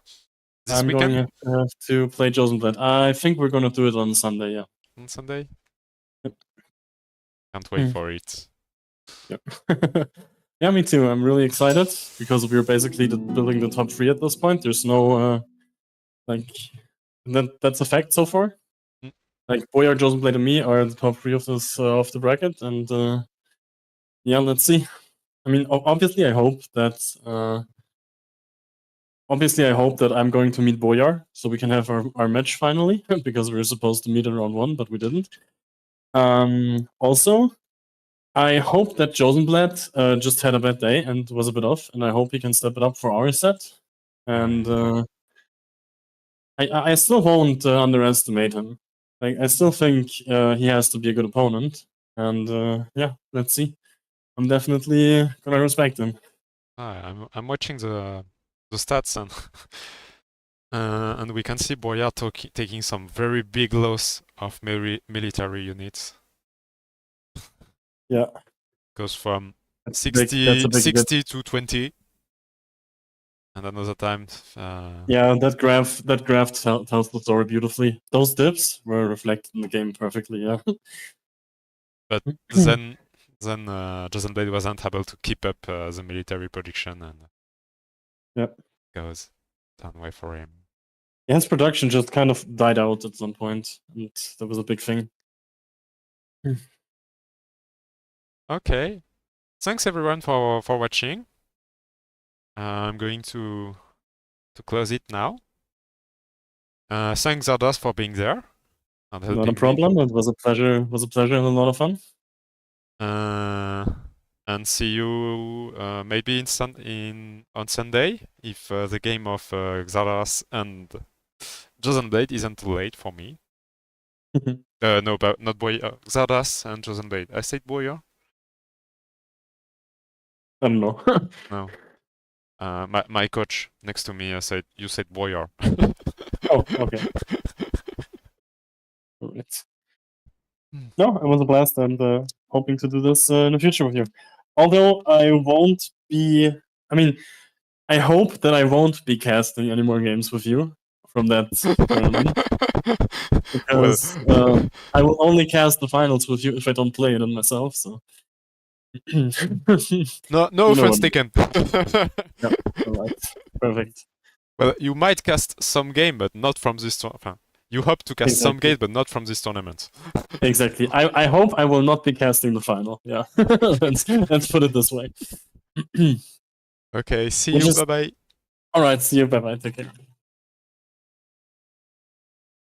B: I'm
A: weekend?
B: going to have to play Josenblad. I think we're going to do it on Sunday, yeah.
A: On Sunday?
B: Yep.
A: Can't wait
B: Hmm.
A: for it.
B: Yep. Yeah, me too. I'm really excited because we're basically building the top 3 at this point. There's no that's a fact so far.
A: Mm.
B: Like Boyar, Josenblad, and me are the top 3 of this of the bracket, and yeah, let's see. I mean, obviously, I hope that I'm going to meet Boyar, so we can have our match finally, because we were supposed to meet in round 1, but we didn't. Also, I hope that Josenblad just had a bad day and was a bit off, and I hope he can step it up for our set. And I still won't underestimate him. Like, I still think he has to be a good opponent. And yeah, let's see. I'm definitely gonna respect him.
A: I'm watching the stats and we can see Boyar taking some very big loss of military units.
B: Yeah.
A: Goes from
B: That's
A: 60,
B: a big
A: 60 to 20. And another time.
B: Yeah, that graph tells the story beautifully. Those dips were reflected in the game perfectly, yeah.
A: But then Josenblad wasn't able to keep up the military production and
B: Yep.
A: goes downway for him.
B: Yeah, his production just kind of died out at some point, and that was a big thing.
A: Okay. Thanks everyone for watching. I'm going to close it now. Thanks Xardas for being there and helping
B: Not a problem. It was a pleasure. It was a pleasure and a lot of fun.
A: And see you maybe on Sunday if the game of Xardas and Josenblad isn't too late for me. No, but not Boyar. Xardas and Josenblad. I said Boyar?
B: I don't know.
A: No. My coach next to me said you said Boyar.
B: Oh, okay. Right. No, it was a blast, and hoping to do this in the future with you. Although I won't be. I mean, I hope that I won't be casting any more games with you from that tournament, because I will only cast the finals with you if I don't play it on myself. So.
A: No offense taken.
B: Yeah, all right. Perfect.
A: Well, you might cast some game, but not from this tournament. You hope to cast some game, but not from this tournament.
B: Exactly. I hope I will not be casting the final. Yeah. let's put it this way.
A: Okay, see you. Bye bye.
B: All right. See you. Bye bye. Take care.